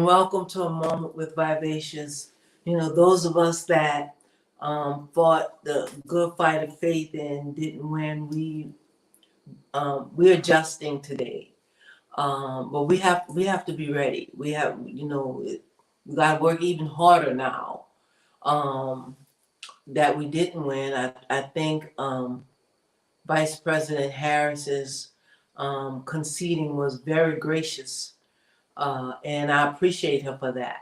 welcome to a moment with Vivacious. Those of us that fought the good fight of faith and didn't win, we're adjusting today. But we have to be ready. We got to work even harder now. That we didn't win. I think Vice President Harris's conceding was very gracious, and I appreciate her for that.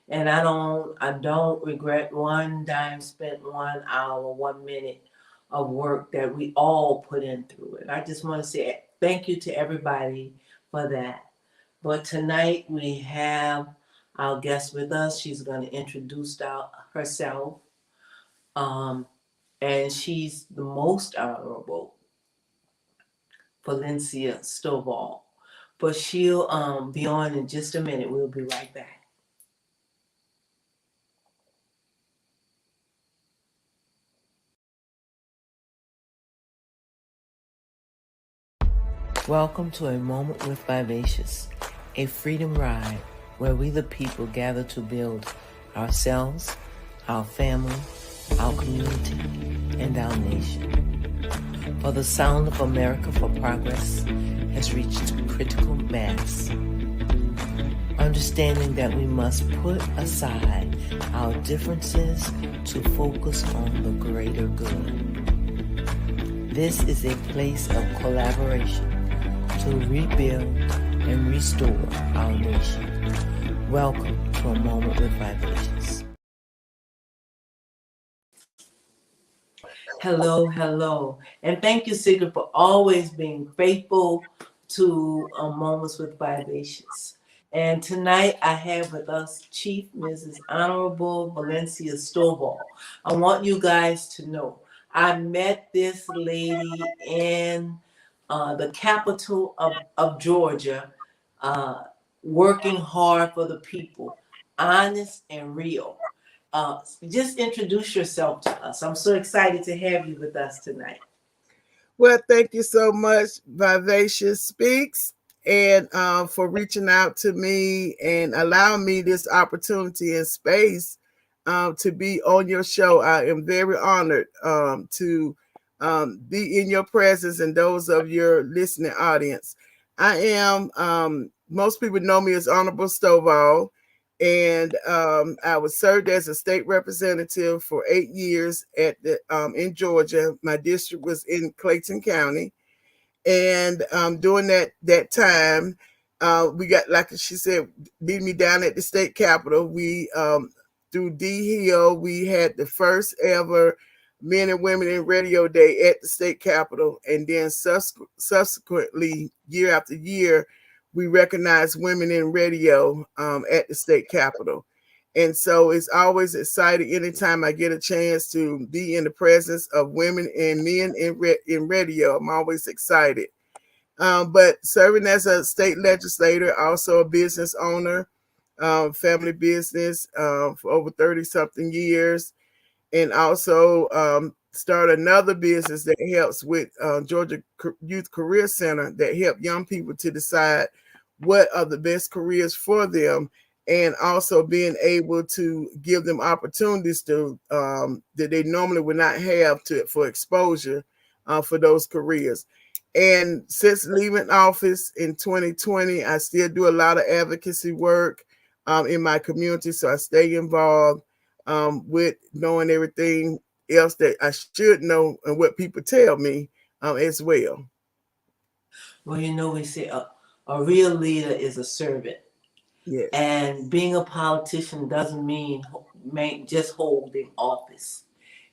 And I don't regret one dime spent, 1 hour, 1 minute of work that we all put in through it. I just want to say thank you to everybody for that. But tonight we have our guest with us. She's going to introduce herself. And she's the most honorable Valencia Stovall. But she'll be on in just a minute. We'll be right back. Welcome to A Moment with Vivacious, a freedom ride where we the people gather to build ourselves, our family, our community, and our nation. For the sound of America for Progress has reached critical mass. Understanding that we must put aside our differences to focus on the greater good. This is a place of collaboration to rebuild and restore our nation. Welcome to A Moment with Vivacious. Hello. And thank you, Sigrid, for always being faithful to Moments with Vivacious. And tonight I have with us Chief Mrs. Honorable Valencia Stovall. I want you guys to know I met this lady in the capital of Georgia, working hard for the people, honest and real. Just introduce yourself to us. I'm so excited to have you with us tonight. Well, thank you so much, Vivacious Speaks, and for reaching out to me and allowing me this opportunity and space to be on your show. I am very honored to be in your presence and those of your listening audience. I am, most people know me as Honorable Stovall, and I was served as a state representative for 8 years at the in Georgia. My district was in Clayton County, and during that time, we got, like she said, beat me down at the state capitol. We through D Hill, we had the first ever Men and Women in Radio Day at the state capitol, and then subsequently, year after year, we recognize women in radio at the state capitol. And so it's always exciting anytime I get a chance to be in the presence of women and men in radio. I'm always excited. But serving as a state legislator, also a business owner, family business for over 30-something years, and also start another business that helps with Georgia Youth Career Center that help young people to decide what are the best careers for them, and also being able to give them opportunities to that they normally would not have for exposure for those careers. And since leaving office in 2020, I still do a lot of advocacy work in my community, so I stay involved with knowing everything else that I should know and what people tell me as well. Well, we say a real leader is a servant. Yes. And being a politician doesn't mean just holding office.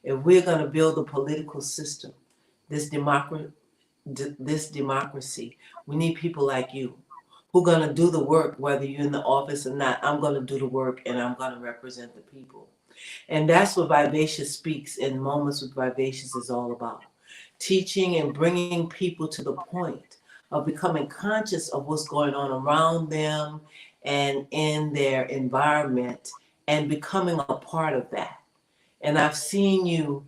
If we're going to build a political system, this democracy, we need people like you who are going to do the work, whether you're in the office or not. I'm going to do the work, and I'm going to represent the people. And that's what Vivacious Speaks and Moments with Vivacious is all about. Teaching and bringing people to the point of becoming conscious of what's going on around them and in their environment, and becoming a part of that. And I've seen you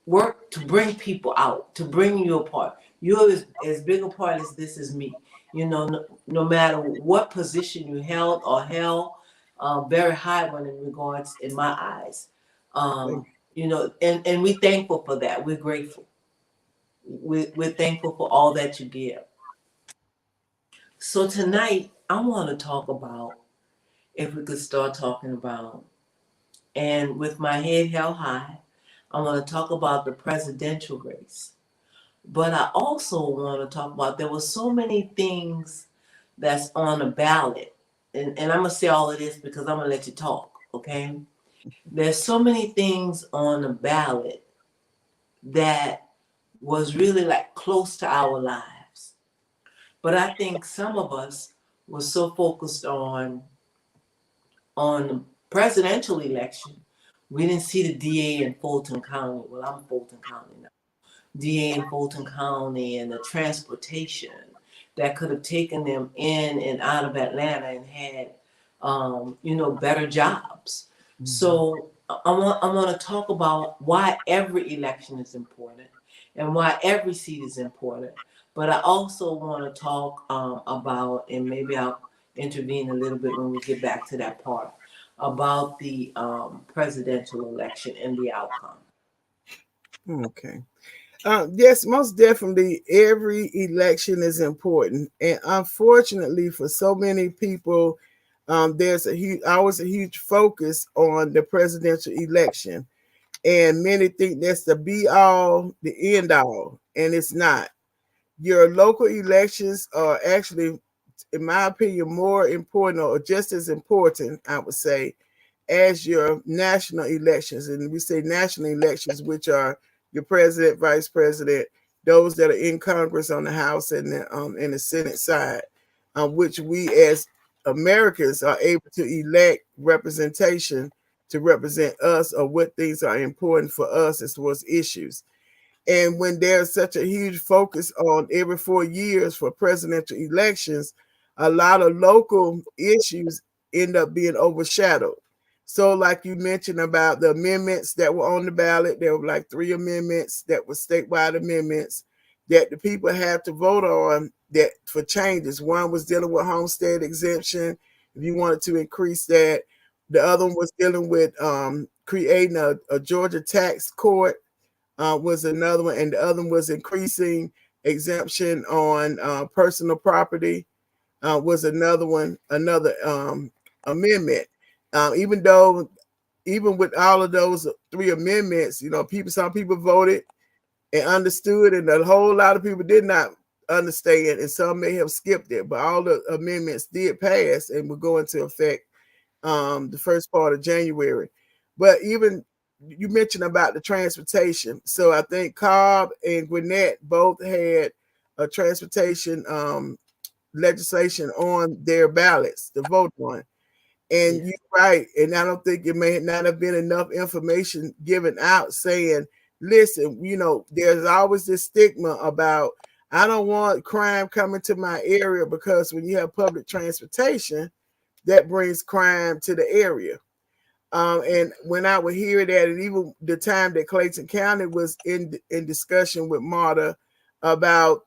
work to bring people out, to bring you a part. You're as big a part as this is me. No matter what position you held, very high one in regards, in my eyes. Thank And we're thankful for that. We're grateful. We're thankful for all that you give. So tonight, I want to talk about, if we could start talking about, and with my head held high, I want to talk about the presidential race. But I also want to talk about, there were so many things that's on the ballot. And I'm going to say all of this because I'm going to let you talk, okay? There's so many things on the ballot that was really like close to our lives. But I think some of us were so focused on the presidential election, we didn't see the DA in Fulton County. Well, I'm Fulton County now. DA in Fulton County, and the transportation that could have taken them in and out of Atlanta and had, better jobs. So I want to talk about why every election is important and why every seat is important. But I also want to talk about, and maybe I'll intervene a little bit when we get back to that part, about the presidential election and the outcome. Okay. Yes, most definitely. Every election is important, and unfortunately, for so many people, there's always a huge focus on the presidential election, and many think that's the be all, the end all, and it's not. Your local elections are actually, in my opinion, more important or just as important, I would say, as your national elections. And we say national elections, which are your president, vice president, those that are in Congress on the House and the Senate side, which we as Americans are able to elect representation to represent us or what things are important for us as towards issues. And when there's such a huge focus on every 4 years for presidential elections, a lot of local issues end up being overshadowed. So, like you mentioned about the amendments that were on the ballot, there were like 3 amendments that were statewide amendments that the people had to vote on that for changes. One was dealing with homestead exemption, if you wanted to increase that. The other one was dealing with creating a Georgia tax court was another one, and the other one was increasing exemption on personal property was another one, another amendment. Even though, even with all of those 3 amendments, some people voted and understood, and a whole lot of people did not understand, and some may have skipped it. But all the amendments did pass and will go into effect the first part of January. But even you mentioned about the transportation. So I think Cobb and Gwinnett both had a transportation legislation on their ballots to vote on. And Yes. you're right. And I don't think it may not have been enough information given out saying, listen, there's always this stigma about, I don't want crime coming to my area, because when you have public transportation, that brings crime to the area. And when I would hear that, and even the time that Clayton County was in discussion with Marta about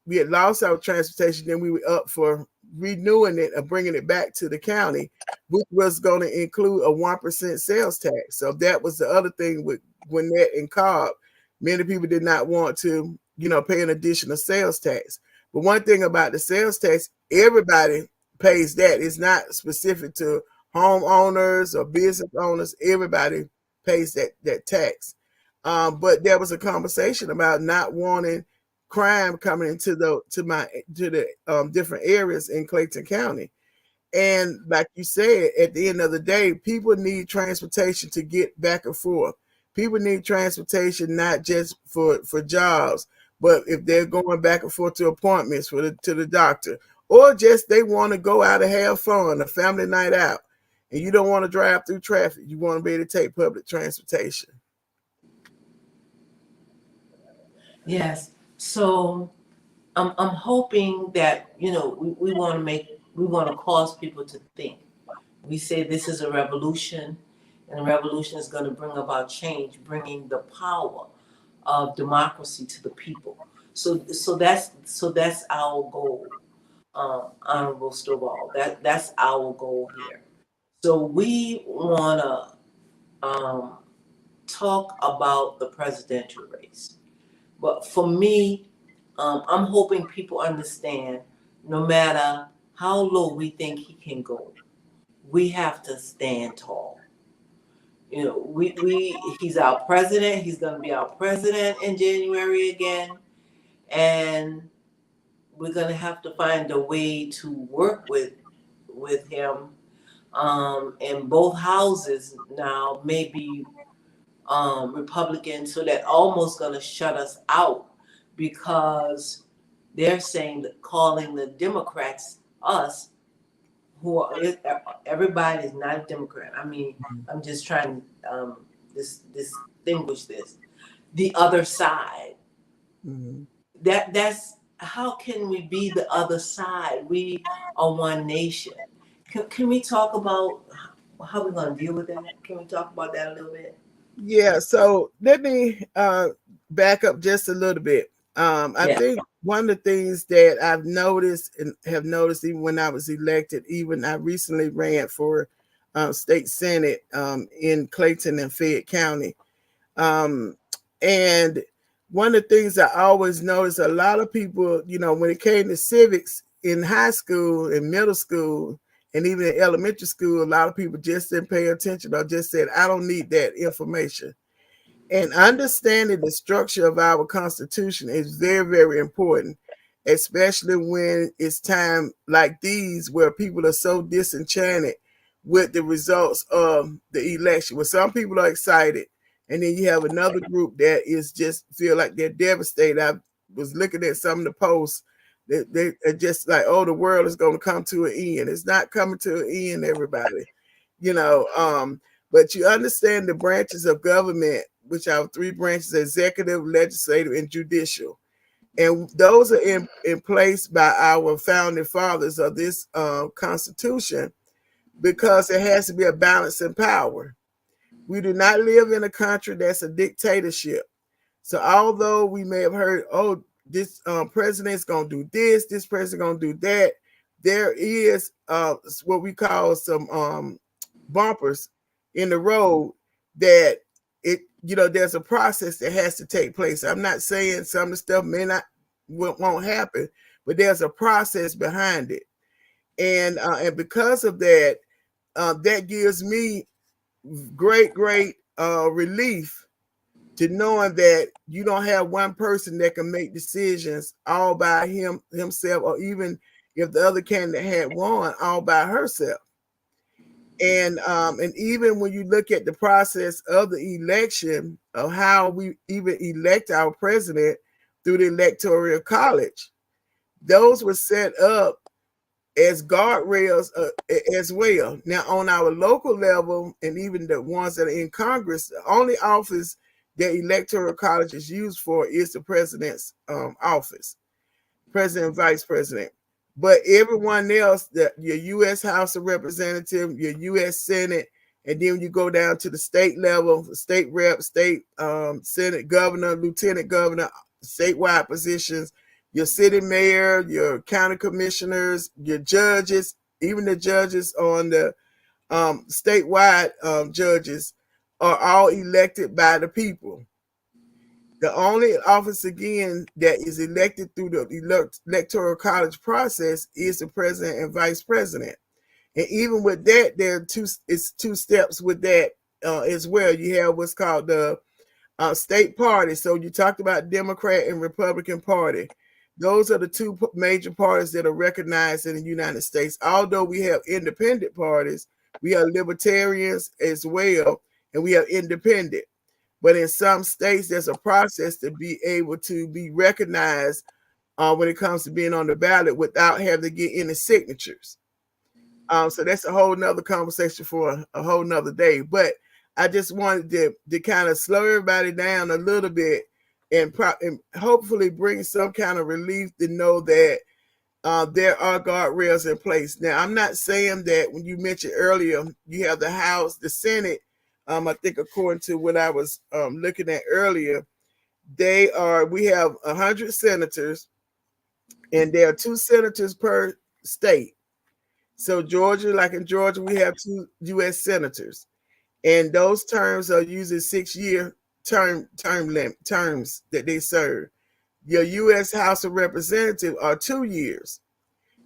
we had lost our transportation, then we were up for renewing it and bringing it back to the county, which was going to include a 1% sales tax. So that was the other thing with Gwinnett and Cobb. Many people did not want to, pay an additional sales tax. But one thing about the sales tax, everybody pays that. It's not specific to homeowners or business owners. Everybody pays that tax. But there was a conversation about not wanting crime coming into the different areas in Clayton County. And like you said, at the end of the day, people need transportation to get back and forth. People need transportation not just for jobs, but if they're going back and forth to appointments to the doctor, or just they want to go out and have fun, a family night out, and you don't want to drive through traffic. You want to be able to take public transportation. Yes. So I'm hoping that, we want to cause people to think. We say this is a revolution, and a revolution is going to bring about change, bringing the power of democracy to the people. So that's our goal. Honorable Stovall. That's our goal here. So we wanna um, talk about the presidential race. But for me, I'm hoping people understand no matter how low we think he can go, we have to stand tall. You know, he's our president. He's going to be our president in January again. And we're going to have to find a way to work with him. And both houses now may be Republican, so that almost going to shut us out because they're saying that calling the Democrats us, who are, everybody is not a Democrat. I mean, I'm just trying to distinguish this. The other side. Mhm. That's how can we be the other side? We are one nation. Can we talk about how we're going to deal with that? Can we talk about that a little bit? Yeah, so let me back up just a little bit. I Yeah. think one of the things that I've noticed and have noticed even when I was elected, even I recently ran for state senate in Clayton and Fayette County. Um, and one of the things I always noticed, a lot of people, you know, when it came to civics in high school and middle school and even in elementary school, a lot of people just didn't pay attention or just said, I don't need that information. And understanding the structure of our Constitution is very, very important, especially when it's time like these where people are so disenchanted with the results of the election. Well, some people are excited, and then you have another group that is just feel like they're devastated. I was looking at some of the posts that they are just like, oh, the world is going to come to an end. It's not coming to an end, everybody. You know, but you understand the branches of government, which are three branches: executive, legislative, and judicial. And those are in place by our founding fathers of this Constitution because it has to be a balance in power. We do not live in a country that's a dictatorship. So although we may have heard, oh, this president's going to do this president's going to do that, there is what we call some bumpers in the road that there's a process that has to take place. I'm not saying some of the stuff may not won't happen, but there's a process behind it, and because of that, that gives me great relief to knowing that you don't have one person that can make decisions all by himself, or even if the other candidate had won, all by herself. And even when you look at the process of the election of how we even elect our president through the electoral college, those were set up as guardrails as well. Now, on our local level, and even the ones that are in Congress, the only office that electoral college is used for is the president's office, president and vice president. But everyone else, your U.S. House of Representatives, your U.S. Senate, and then you go down to the state level, state rep, state Senate, governor, lieutenant governor, statewide positions, your city mayor, your county commissioners, your judges, even the judges on the statewide judges are all elected by the people. The only office again that is elected through the electoral college process is the president and vice president. And even with that, it's two steps with that as well. You have what's called the state party. So you talked about Democrat and Republican Party. Those are the two major parties that are recognized in the United States. Although we have independent parties, we have libertarians as well, and we have independent. But in some states, there's a process to be able to be recognized when it comes to being on the ballot without having to get any signatures. So that's a whole nother conversation for a whole nother day. But I just wanted to kind of slow everybody down a little bit and hopefully bring some kind of relief to know that there are guardrails in place. Now, I'm not saying that when you mentioned earlier, you have the House, the Senate. I think according to what I was looking at earlier, we have 100 senators and there are 2 senators per state. So Georgia, like in Georgia, we have 2 U.S. senators, and those terms are usually 6-year terms that they serve. Your U.S. House of Representatives are 2 years.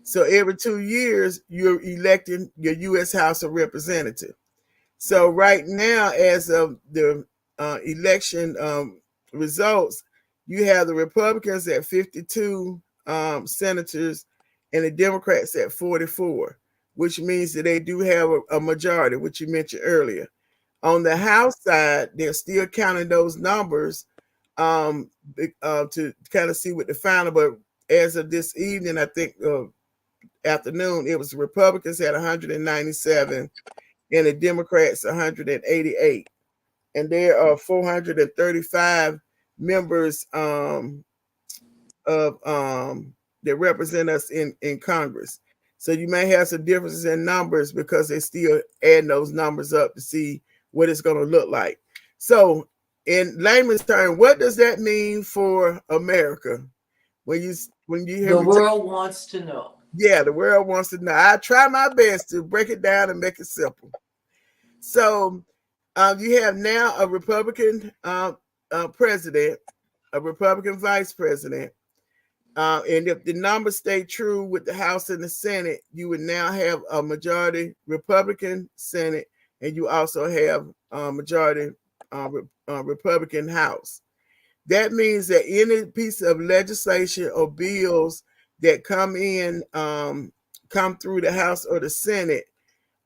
So every 2 years, you're electing your U.S. House of Representatives. So right now, as of the election results, you have the Republicans at 52 senators and the Democrats at 44, which means that they do have a majority, which you mentioned earlier. On the House side, they're still counting those numbers to kind of see what the final. But as of this evening, I think afternoon, it was the Republicans at 197 and the Democrats 188. And there are 435 members of that represent us in Congress. So you may have some differences in numbers because they still add those numbers up to see what it's going to look like. So in layman's term, what does that mean for America? When you hear The me talk, world wants to know. yeah, the world wants to know. I try my best to break it down and make it simple. So you have now a Republican president, a Republican vice president, and if the numbers stay true with the House and the Senate, you would now have a majority Republican Senate, and you also have a majority Republican House. That means that any piece of legislation or bills that come through the House or the Senate,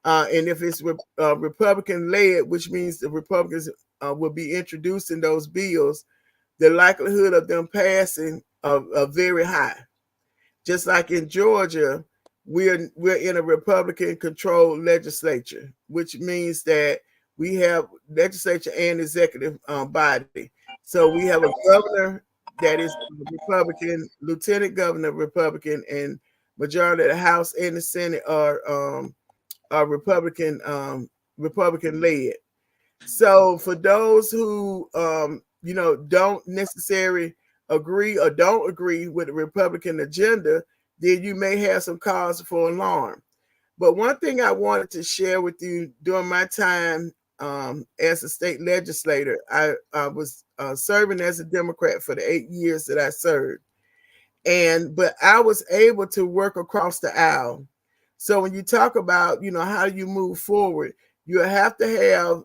and if it's Republican led, which means the Republicans will be introducing those bills, the likelihood of them passing are very high. Just like in Georgia, we're in a Republican controlled legislature, which means that we have legislature and executive body. So we have a governor that is Republican, lieutenant governor Republican, and majority of the House and the Senate are Republican led. So for those who don't necessarily agree or don't agree with the Republican agenda, then you may have some cause for alarm. But one thing I wanted to share with you during my time as a state legislator, I was serving as a Democrat for the 8 years that I served, but I was able to work across the aisle. So when you talk about, how you move forward, you have to have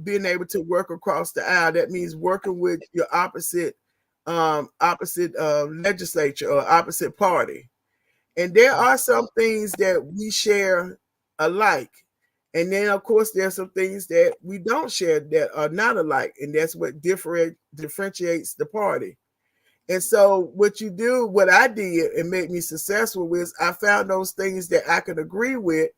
being able to work across the aisle. That means working with your opposite legislature or opposite party. And there are some things that we share alike. And then, of course, there's some things that we don't share that are not alike. And that's what differentiates the party. And so what I did and made me successful was I found those things that I could agree with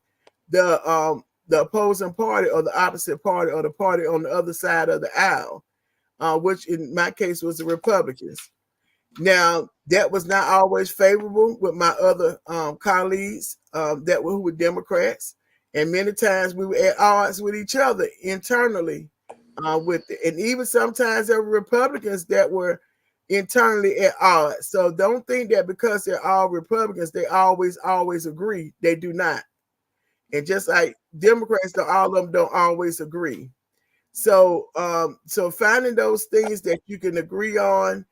the opposing party or the opposite party or the party on the other side of the aisle, which in my case was the Republicans. Now, that was not always favorable with my other colleagues who were Democrats. And many times we were at odds with each other internally with it. And even sometimes there were Republicans that were internally at odds. So don't think that because they're all Republicans, they always agree. They do not. And just like Democrats, all of them don't always agree. So finding those things that you can agree on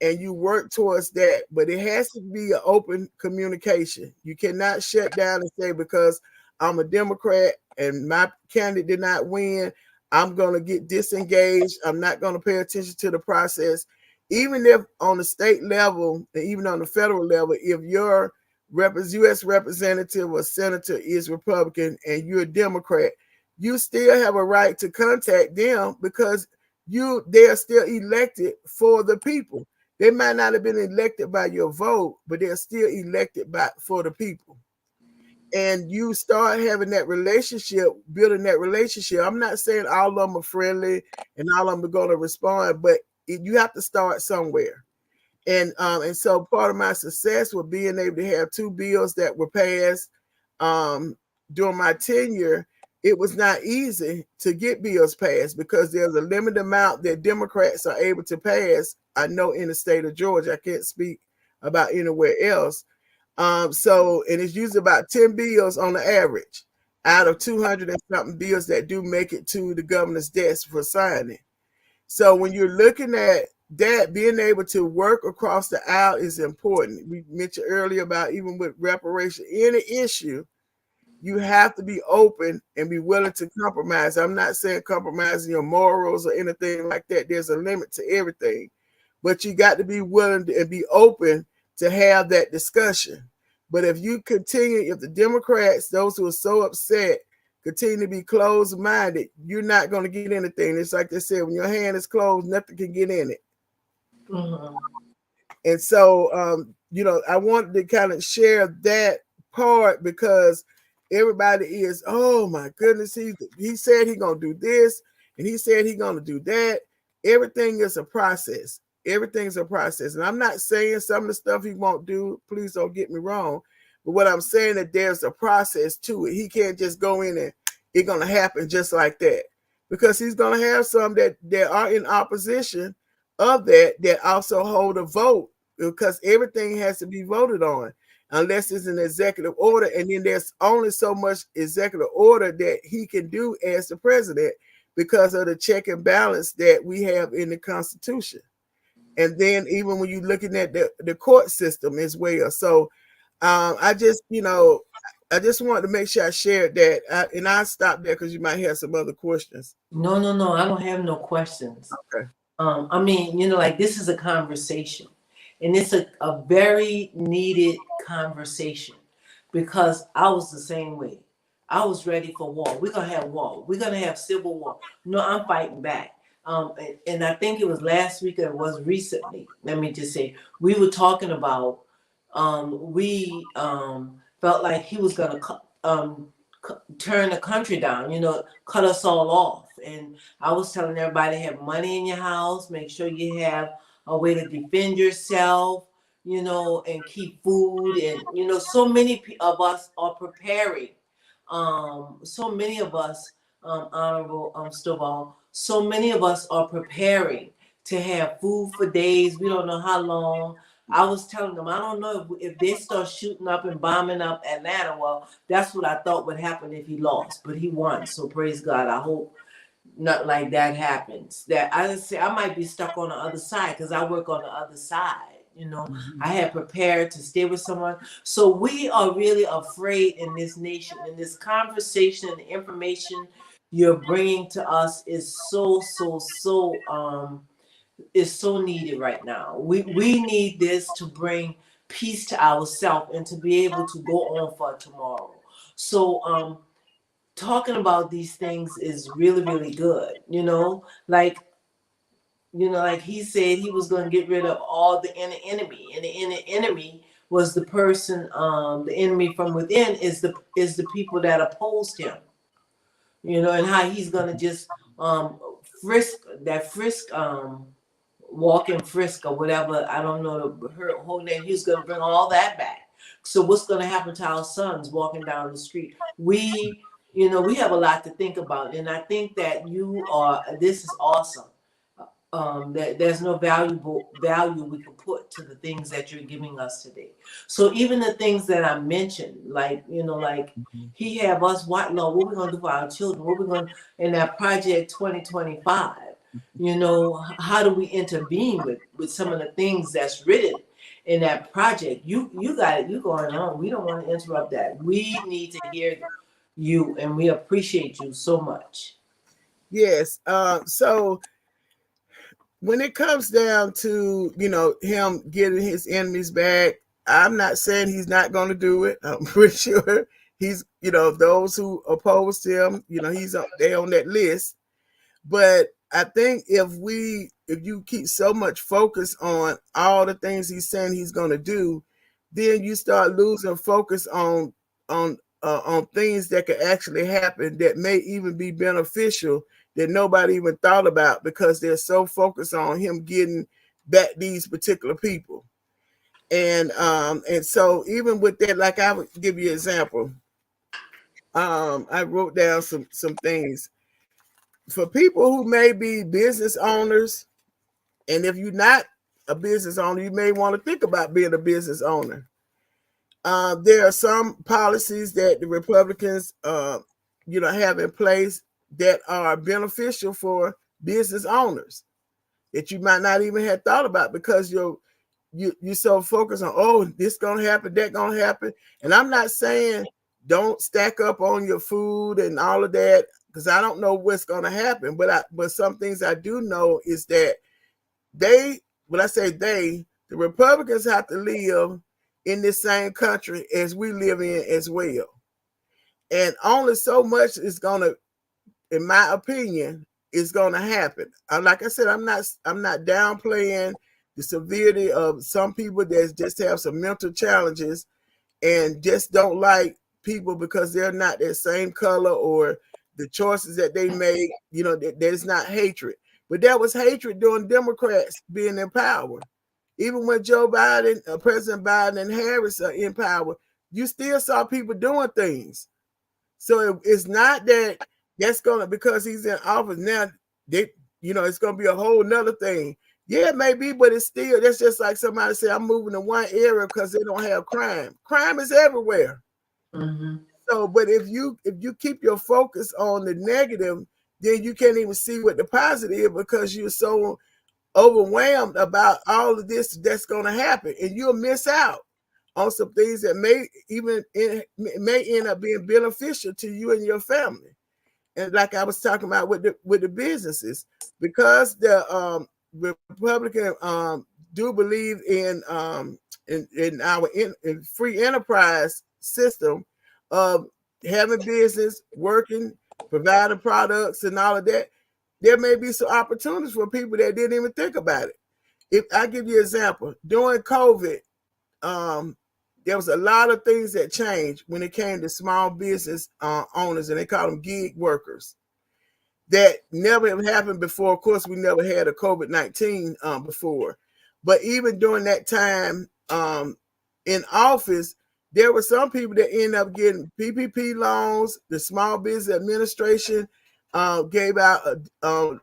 and you work towards that, but it has to be an open communication. You cannot shut down and say, because I'm a Democrat and my candidate did not win, I'm going to get disengaged. I'm not going to pay attention to the process. Even if on the state level and even on the federal level, if your U.S. representative or senator is Republican and you're a Democrat, you still have a right to contact them because they are still elected for the people. They might not have been elected by your vote, but they're still elected for the people. And you start having that relationship, building that relationship. I'm not saying all of them are friendly and all of them are going to respond, but you have to start somewhere. And so part of my success was being able to have 2 bills that were passed during my tenure. It was not easy to get bills passed because there's a limited amount that Democrats are able to pass. I know in the state of Georgia, I can't speak about anywhere else. So, and it's usually about 10 bills on the average out of 200 and something bills that do make it to the governor's desk for signing. So when you're looking at that, being able to work across the aisle is important. We mentioned earlier about even with reparation, any issue, you have to be open and be willing to compromise. I'm not saying compromising your morals or anything like that. There's a limit to everything, but you got to be willing to, and be open to have that discussion. But if you continue, if the Democrats, those who are so upset, continue to be closed minded, you're not going to get anything. It's like they said, when your hand is closed, nothing can get in it. Mm-hmm. And so, I wanted to kind of share that part because everybody is, oh my goodness, he said he gonna do this and he said he gonna do that. Everything is a process. Everything's a process. And I'm not saying some of the stuff he won't do, please don't get me wrong. But what I'm saying that there's a process to it. He can't just go in and it's gonna happen just like that. Because he's gonna have some that are in opposition of that also hold a vote because everything has to be voted on unless it's an executive order, and then there's only so much executive order that he can do as the president because of the check and balance that we have in the Constitution. And then even when you're looking at the court system as well. So I just wanted to make sure I shared that, and I'll stop there because you might have some other questions. No. I don't have no questions. Okay. I mean, like this is a conversation, and it's a very needed conversation because I was the same way. I was ready for war. We're gonna have war. We're gonna have civil war. No, I'm fighting back. And I think it was last week or it was recently. Let me just say, we were talking about. We felt like he was gonna turn the country down. Cut us all off. And I was telling everybody, have money in your house, make sure you have a way to defend yourself, and keep food. And, so many of us are preparing. So many of us, Honorable Stovall, so many of us are preparing to have food for days. We don't know how long. I was telling them, I don't know if they start shooting up and bombing up Atlanta. Well, that's what I thought would happen if he lost, but he won. So praise God. I hope not like that happens. That I just say I might be stuck on the other side because I work on the other side. I had prepared to stay with someone. So we are really afraid in this nation, in this conversation, and the information you're bringing to us is is so needed right now. We need this to bring peace to ourselves and to be able to go on for tomorrow. So talking about these things is really, really good. Like he said he was going to get rid of all the inner enemy, and the inner enemy was the person. The enemy from within is the people that opposed him. And how he's going to just frisk walk and frisk or whatever. I don't know her whole name. He's going to bring all that back. So what's going to happen to our sons walking down the street? We have a lot to think about, and I think that this is awesome. That there's no value we can put to the things that you're giving us today. So even the things that I mentioned, like he have us what we're gonna do for our children, what we're gonna in that project 2025. How do we intervene with some of the things that's written in that project? You got it. You going on. We don't want to interrupt that. We need to hear you, and we appreciate you so much. Yes. So when it comes down to him getting his enemies back, I'm not saying he's not going to do it. I'm pretty sure he's those who opposed him, they on that list. But I think if you keep so much focus on all the things he's saying he's going to do, then you start losing focus on things that could actually happen that may even be beneficial that nobody even thought about because they're so focused on him getting back these particular people. And so even with that, like I would give you an example. I wrote down some things for people who may be business owners, and if you're not a business owner, you may want to think about being a business owner. There are some policies that the Republicans, have in place that are beneficial for business owners that you might not even have thought about because you're so focused on, oh, this gonna happen, that gonna happen. And I'm not saying don't stack up on your food and all of that because I don't know what's gonna happen. But some things I do know is that they, when I say they, the Republicans have to live in this same country as we live in as well. And only so much is gonna, in my opinion, is gonna happen. Like I said, I'm not downplaying the severity of some people that just have some mental challenges and just don't like people because they're not their same color or the choices that they make, there's not hatred. But there was hatred during Democrats being in power. Even when Joe Biden, President Biden and Harris are in power, you still saw people doing things. So it's not that that's gonna, because he's in office now, it's gonna be a whole nother thing. Yeah, it may be, but it's still, that's just like somebody say, I'm moving to one area because they don't have crime. Crime is everywhere. Mm-hmm. So, but if you keep your focus on the negative, then you can't even see what the positive is because you're so overwhelmed about all of this that's gonna happen, and you'll miss out on some things that may end up being beneficial to you and your family. And like I was talking about with the businesses, because the Republican do believe in our in free enterprise system of having business, working, providing products and all of that, there may be some opportunities for people that didn't even think about it. If I give you an example, during COVID, there was a lot of things that changed when it came to small business owners, and they call them gig workers. That never happened before. Of course, we never had a COVID-19 before, but even during that time in office, there were some people that ended up getting PPP loans. The Small Business Administration gave out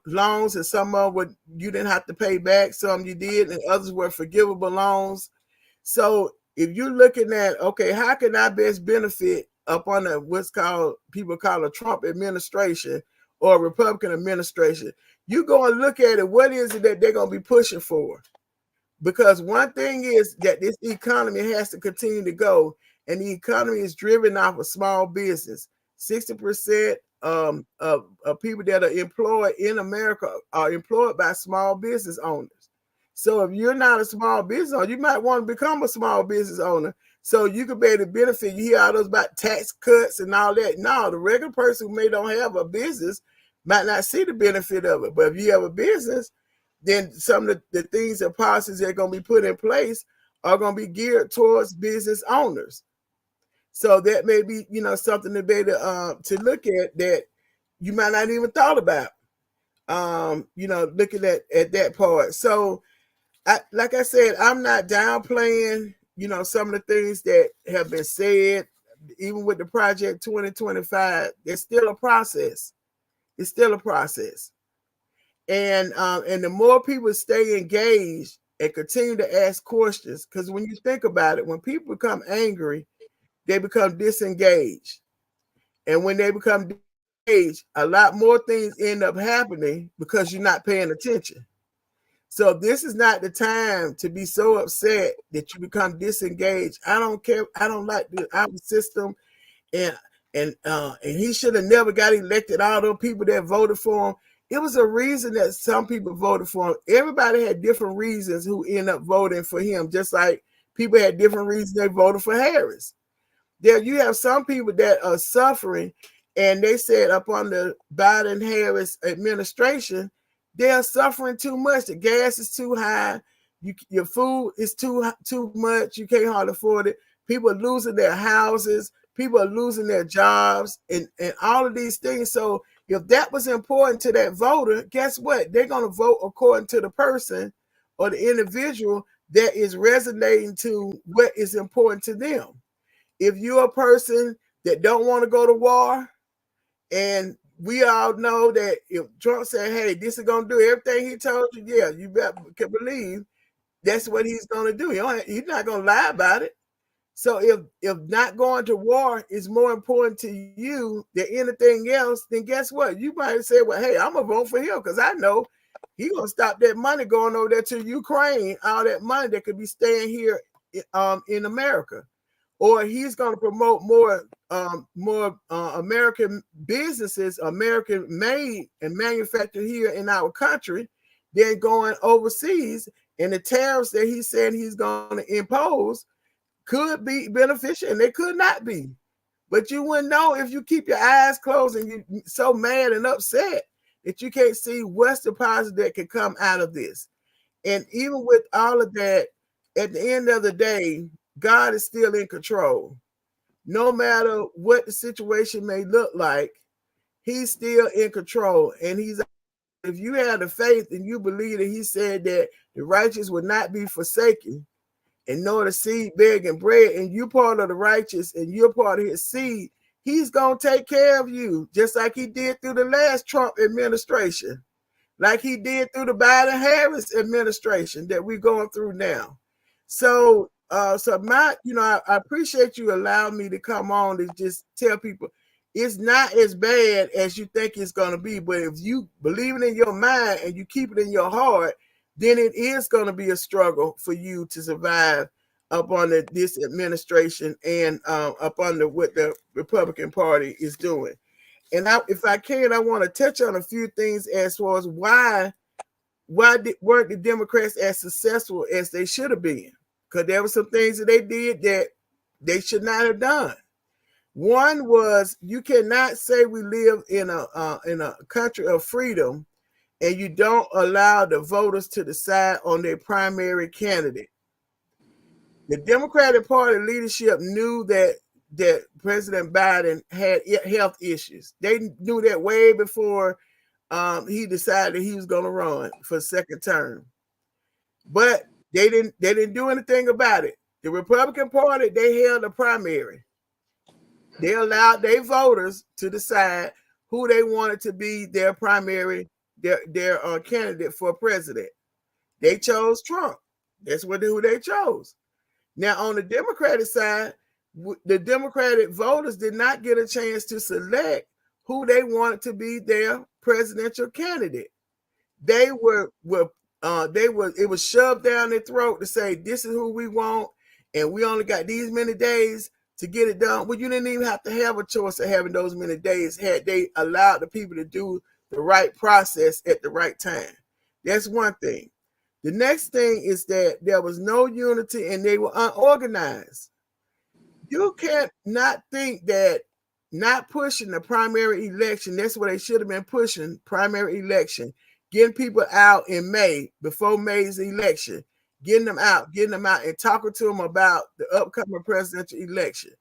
loans, and some of what you didn't have to pay back, some you did, and others were forgivable loans. So if you're looking at, okay, how can I best benefit up on what's called, people call a Trump administration or a Republican administration, you go and look at it, what is it that they're going to be pushing for? Because one thing is that this economy has to continue to go, and the economy is driven off of small business. 60% of people that are employed in America are employed by small business owners. So if you're not a small business owner, you might want to become a small business owner so you could be able to benefit. You hear all those about tax cuts and all that. No, the regular person who may don't have a business might not see the benefit of it. But if you have a business, then some of the things and policies that are going to be put in place are going to be geared towards business owners. So that may be, something to be able to look at that you might not even thought about, looking at that part. So, like I said, I'm not downplaying, some of the things that have been said, even with the Project 2025, it's still a process. It's still a process. And the more people stay engaged and continue to ask questions, because when you think about it, when people become angry, they become disengaged. And when they become disengaged, a lot more things end up happening because you're not paying attention. So this is not the time to be so upset that you become disengaged. I don't care. I don't like our system, and he should have never got elected. All those people that voted for him, it was a reason that some people voted for him. Everybody had different reasons who ended up voting for him, just like people had different reasons they voted for Harris. There, you have some people that are suffering, and they said up on the Biden Harris administration, they are suffering too much. The gas is too high. Your food is too much. You can't hardly afford it. People are losing their houses. People are losing their jobs, and all of these things. So if that was important to that voter, guess what? They're going to vote according to the person or the individual that is resonating to what is important to them. If you're a person that don't want to go to war, and we all know that if Trump said, hey, this is going to do everything he told you, yeah, you better can believe That's what he's going to do. He's not going to lie about it. So if not going to war is more important to you than anything else, then guess what? You might say, well, hey, I'm going to vote for him because I know he's going to stop that money going over there to Ukraine, all that money that could be staying here in America. Or he's going to promote more American businesses, American made and manufactured here in our country than going overseas. And the tariffs that he said he's going to impose could be beneficial and they could not be. But you wouldn't know if you keep your eyes closed and you're so mad and upset that you can't see what's the positive that can come out of this. And even with all of that, at the end of the day, God is still in control. No matter what the situation may look like, he's still in control. And if you have the faith and you believe that he said that the righteous would not be forsaken, and nor the seed begging bread, and you're part of the righteous and you're part of his seed, he's going to take care of you, just like he did through the last Trump administration, like he did through the Biden-Harris administration that we're going through now. So, I appreciate you allowing me to come on to just tell people it's not as bad as you think it's going to be. But if you believe it in your mind and you keep it in your heart, then it is going to be a struggle for you to survive up under this administration and up under what the Republican Party is doing. And if I can, I want to touch on a few things as far as why weren't the Democrats as successful as they should have been? Because there were some things that they did that they should not have done. One was you cannot say we live in a country of freedom and you don't allow the voters to decide on their primary candidate. The Democratic Party leadership knew that President Biden had health issues. They knew that way before he decided he was going to run for a second term. But they didn't do anything about it. The Republican Party, they held a primary. They allowed their voters to decide who they wanted to be their primary, their candidate for president. They chose Trump. That's who they chose. Now, on the Democratic side, the Democratic voters did not get a chance to select who they wanted to be their presidential candidate. It was shoved down their throat to say, this is who we want, and we only got these many days to get it done. Well, you didn't even have to have a choice of having those many days had they allowed the people to do the right process at the right time. That's one thing. The next thing is that there was no unity and they were unorganized. You can't not think that not pushing the primary election, that's what they should have been pushing, primary election, getting people out in May, before May's election, getting them out and talking to them about the upcoming presidential election.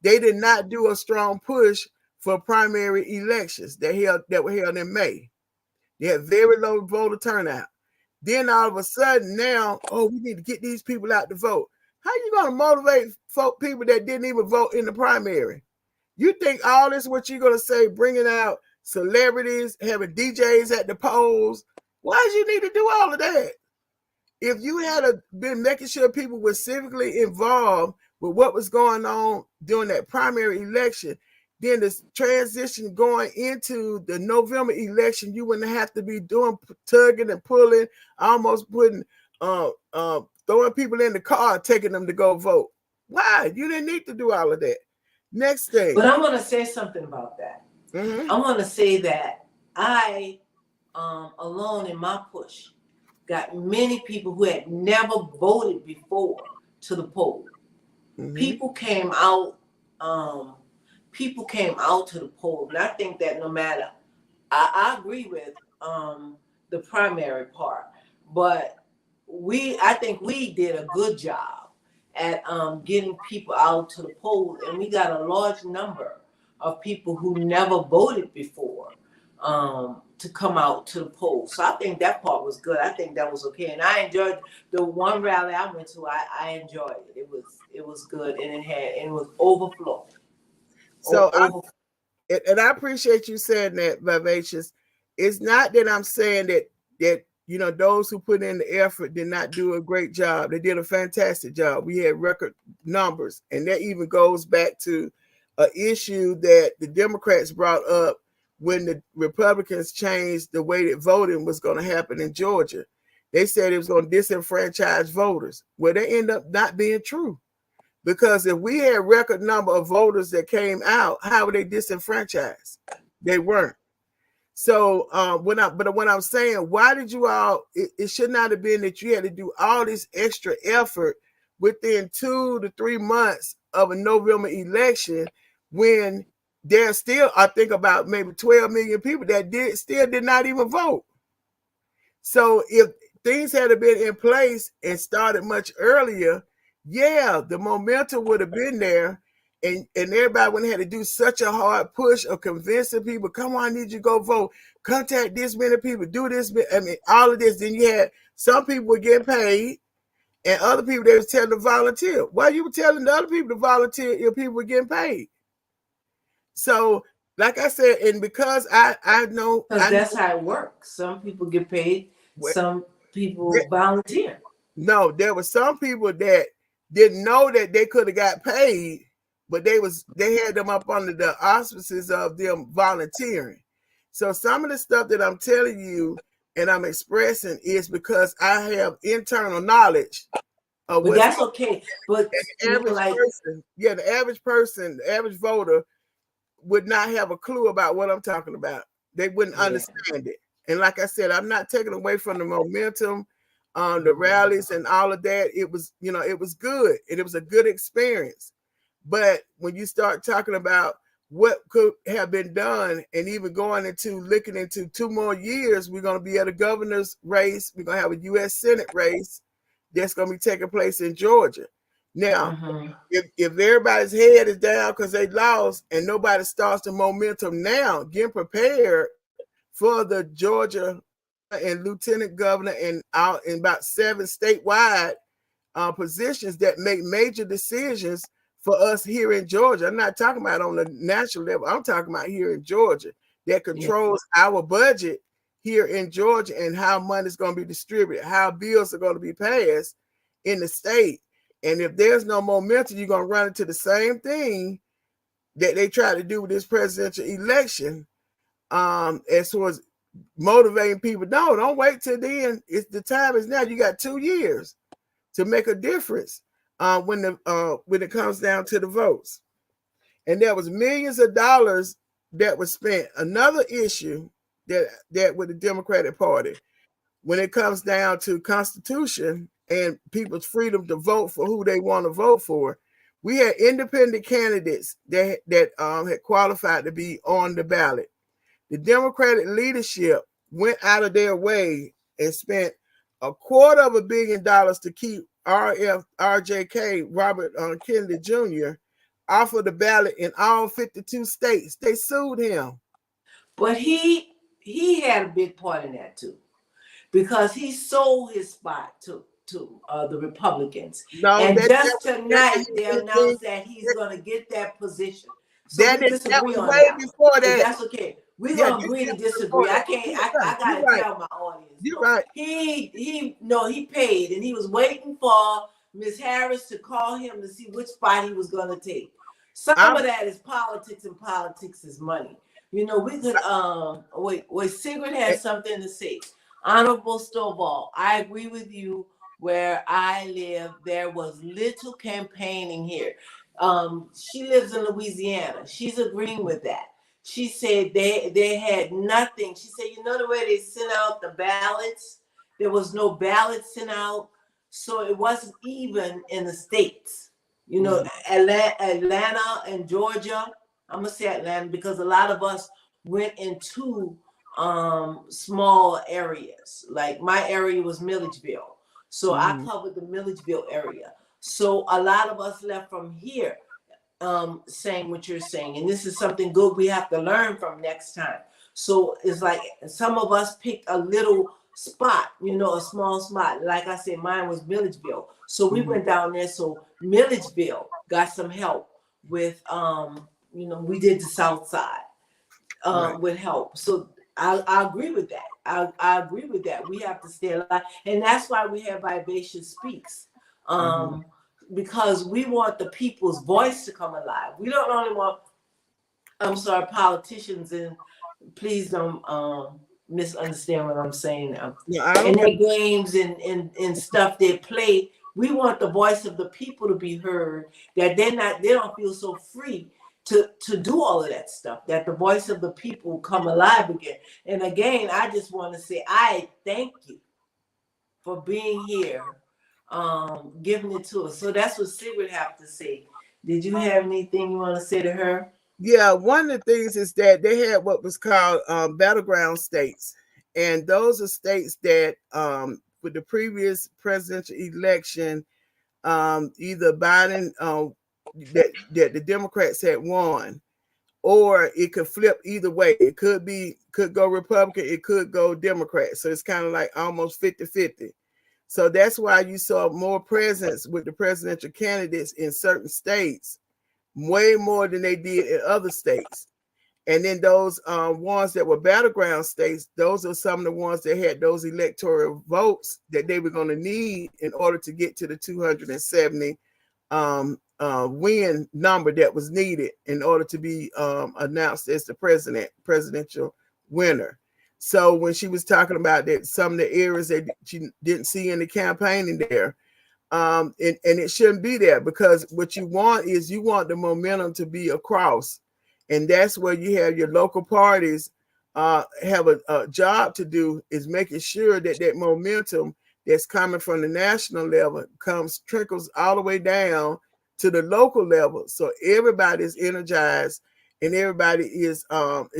They did not do a strong push for primary elections that were held in May. They had very low voter turnout. Then all of a sudden now, we need to get these people out to vote. How you going to motivate people that didn't even vote in the primary? You think all this what you're going to say, bringing out celebrities, having DJs at the polls? Why did you need to do all of that? If you had been making sure people were civically involved with what was going on during that primary election, then the transition going into the November election, you wouldn't have to be doing tugging and pulling, almost putting throwing people in the car, taking them to go vote. Why? You didn't need to do all of that. Next thing. But I'm going to say something about that. Mm-hmm. I'm going to say that I, alone in my push, got many people who had never voted before to the poll. Mm-hmm. People came out to the poll. And I think that no matter, I agree with the primary part, but I think we did a good job at getting people out to the polls, and we got a large number of people who never voted before to come out to the polls. So I think that part was good. I think that was okay, and I enjoyed the one rally I went to. I enjoyed it. It was good, and it was overflow. So I appreciate you saying that, Vivacious. It's not that I'm saying that those who put in the effort did not do a great job. They did a fantastic job. We had record numbers, and that even goes back to an issue that the Democrats brought up when the Republicans changed the way that voting was going to happen in Georgia. They said it was going to disenfranchise voters. Well, they end up not being true, because if we had record number of voters that came out, how were they disenfranchised? They weren't. So when I'm saying, why did you all? It should not have been that you had to do all this extra effort within 2 to 3 months of a November election, when there's still, I think, about maybe 12 million people that did not even vote. So if things had been in place and started much earlier, yeah, the momentum would have been there, and everybody wouldn't have to do such a hard push of convincing people, come on, I need you to go vote, contact this many people, do this. I mean, all of this. Then you had some people were getting paid, and other people, they was telling to volunteer. Why you were telling the other people to volunteer if people were getting paid? So, like I said, and because I know, because that's how it works. Some people get paid, some people volunteer. No, there were some people that didn't know that they could have got paid, but they had them up under the auspices of them volunteering. So some of the stuff that I'm telling you and I'm expressing is because I have internal knowledge of But what's that's okay. But the average person. Yeah, the average person, the average voter would not have a clue about what I'm talking about. They wouldn't understand it. And like I said, I'm not taking away from the momentum, the rallies and all of that. It was, it was good, and it was a good experience. But when you start talking about what could have been done, and even looking into 2 more years, we're going to be at a governor's race. We're going to have a U.S. Senate race that's going to be taking place in Georgia. Now, if everybody's head is down because they lost, and nobody starts the momentum now, getting prepared for the Georgia and lieutenant governor and out in about 7 statewide positions that make major decisions for us here in Georgia. I'm not talking about on the national level. I'm talking about here in Georgia, that controls our budget here in Georgia, and how money is going to be distributed, how bills are going to be passed in the state. And if there's no momentum, you're going to run into the same thing that they try to do with this presidential election, as far as motivating people. No, don't wait till then. The time is now. You got 2 years to make a difference when it comes down to the votes. And there was millions of dollars that was spent. Another issue that with the Democratic Party, when it comes down to Constitution and people's freedom to vote for who they want to vote for, we had independent candidates that had qualified to be on the ballot. The Democratic leadership went out of their way and spent $250 million to keep RJK, Robert Kennedy Jr., off of the ballot in all 52 states. They sued him. But he had a big part in that too, because he sold his spot to the Republicans. No, and just tonight they announced that he's going to get that position. So we disagree on that. Before that. But that's okay. We're going to agree to disagree. I got to tell my audience. You're right. He paid, and he was waiting for Ms. Harris to call him to see which spot he was going to take. Some of that is politics, and politics is money. We could wait. Sigrid has something to say. Honorable Stovall, I agree with you. Where I live, there was little campaigning here. She lives in Louisiana. She's agreeing with that. She said they had nothing. She said, the way they sent out the ballots, there was no ballots sent out. So it wasn't even in the states. Atlanta and Georgia. I'm going to say Atlanta because a lot of us went into small areas. Like my area was Milledgeville. So I covered the Milledgeville area. So a lot of us left from here saying what you're saying. And this is something good we have to learn from next time. So it's like some of us picked a little spot, a small spot. Like I said, mine was Milledgeville. So we went down there. So Milledgeville got some help with, we did the South Side with help. So I agree with that. I agree with that. We have to stay alive, and that's why we have Vivacious Speaks, Mm-hmm. um, because we want the people's voice to come alive. We don't only want, I'm sorry, politicians, and please don't misunderstand what I'm saying now. No, I And don't. their games and stuff they play, we want the voice of the people to be heard. That they don't feel so free to do all of that stuff. That the voice of the people come alive again. And again, I just want to say I thank you for being here, giving it to us. So that's what Sigrid have to say. Did you have anything you want to say to her? Yeah, one of the things is that they had what was called battleground states, and those are states that with the previous presidential election, either Biden that the Democrats had won, or it could flip either way. It could go Republican, it could go Democrat. So it's kind of like almost 50-50. So that's why you saw more presence with the presidential candidates in certain states, way more than they did in other states. And then those ones that were battleground states, those are some of the ones that had those electoral votes that they were going to need in order to get to the 270 win number that was needed in order to be announced as the presidential winner. So when she was talking about that, some of the areas that she didn't see in the campaigning there, and it shouldn't be there, because what you want is you want the momentum to be across, and that's where you have your local parties have a job to do, is making sure that that momentum that's coming from the national level trickles all the way down to the local level, so everybody is energized and everybody is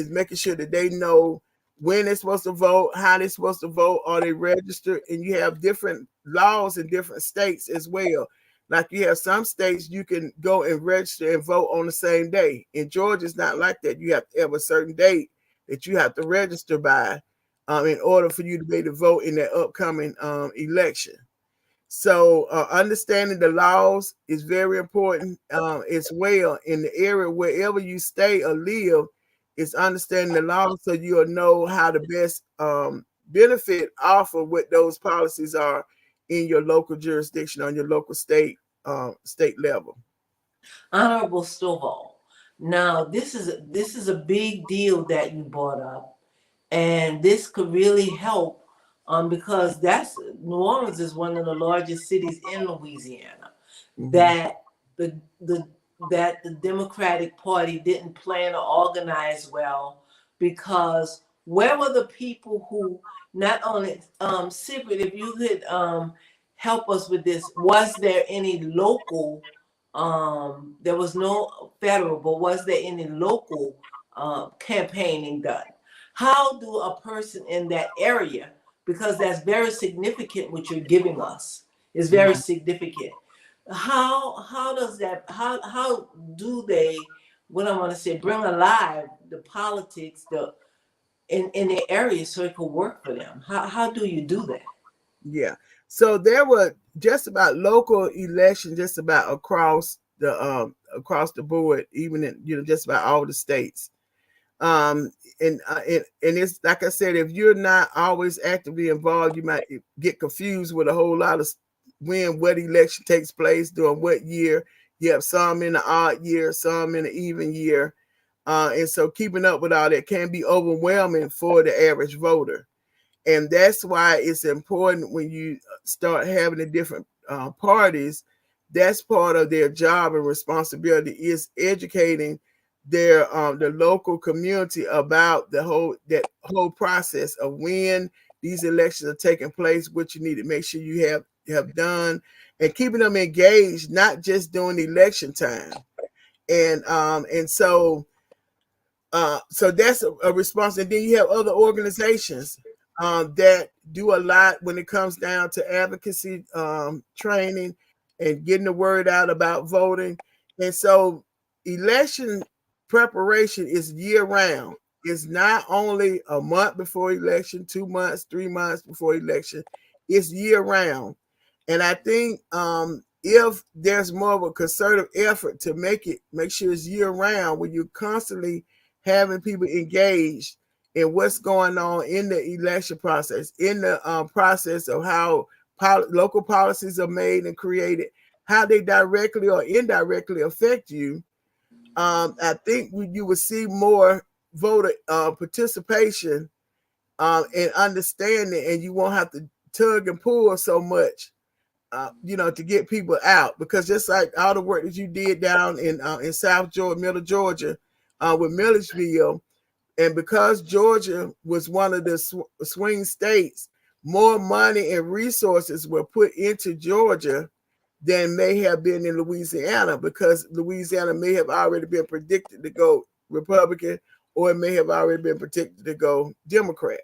making sure that they know when they're supposed to vote, how they're supposed to vote, are they registered, and you have different laws in different states as well. Like you have some states you can go and register and vote on the same day. In Georgia, it's not like that. You have to have a certain date that you have to register by in order for you to be able to vote in that upcoming election. So understanding the laws is very important as well in the area wherever you stay or live. Is understanding the laws so you'll know how to best benefit off of what those policies are in your local jurisdiction on your local state level. Honorable Stovall. Now, this is a big deal that you brought up, and this could really help, because that's New Orleans is one of the largest cities in Louisiana. Mm-hmm. That the that the Democratic Party didn't plan or organize well, because where were the people who not only Sigrid, if you could help us with this, was there any local, there was no federal, but was there any local campaigning done? How do a person in that area, because that's very significant what you're giving us, is very Mm-hmm. significant. How does that, how do they, what I want to say, bring alive the politics in the area so it could work for them? How do you do that? Yeah. So there were just about local elections just about across the board, even in just about all the states. Um, and it's like I said, if you're not always actively involved, you might get confused with a whole lot of when what election takes place during what year. You have some in the odd year, some in the even year, and so keeping up with all that can be overwhelming for the average voter. And that's why it's important when you start having the different parties. That's part of their job and responsibility, is educating the local community about that whole process of when these elections are taking place, what you need to make sure you have done, and keeping them engaged, not just during election time. And so that's a response. And then you have other organizations that do a lot when it comes down to advocacy training and getting the word out about voting. And so election preparation is year round. It's not only a month before election, 2 months, 3 months before election. It's year round. And I think if there's more of a concerted effort to make sure it's year round, where you're constantly having people engaged and what's going on in the election process, in the process of how local policies are made and created, how they directly or indirectly affect you, I think you will see more voter participation and understanding, and you won't have to tug and pull so much, to get people out. Because just like all the work that you did down in South Georgia, Middle Georgia, with Milledgeville, and because Georgia was one of the swing states, more money and resources were put into Georgia than may have been in Louisiana, because Louisiana may have already been predicted to go Republican, or it may have already been predicted to go Democrat.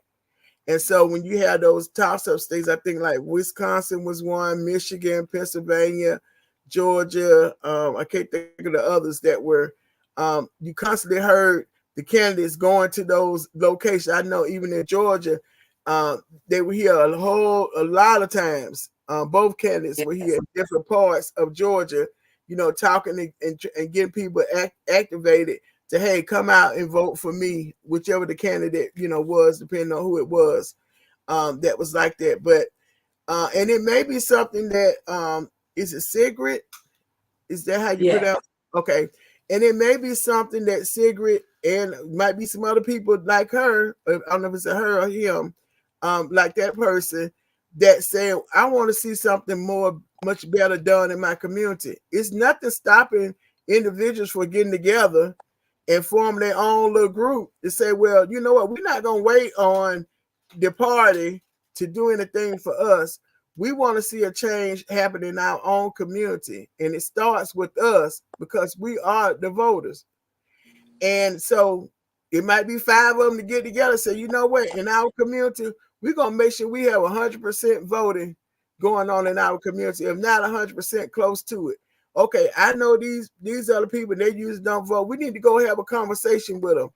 And so when you had those toss-up states, I think like Wisconsin was one, Michigan, Pennsylvania, Georgia, I can't think of the others that were, you constantly heard the candidates going to those locations. I know even in Georgia, they were here a lot of times. Both candidates were here in different parts of Georgia, talking and getting people activated to, hey, come out and vote for me, whichever the candidate, was, depending on who it was, that was like that. But and it may be something that is it Sigrid? Is that how you Yeah. pronounce it? Okay. And it may be something that Sigrid and might be some other people like her, I don't know if it's a her or him, like that person that say, I want to see something much better done in my community. It's nothing stopping individuals from getting together and form their own little group to say, well, you know what, we're not going to wait on the party to do anything for us. We want to see a change happen in our own community. And it starts with us because we are the voters. And so it might be 5 of them to get together and say, you know what, in our community, we're going to make sure we have 100% voting going on in our community, if not 100% close to it. Okay, I know these other people, they usually don't vote. We need to go have a conversation with them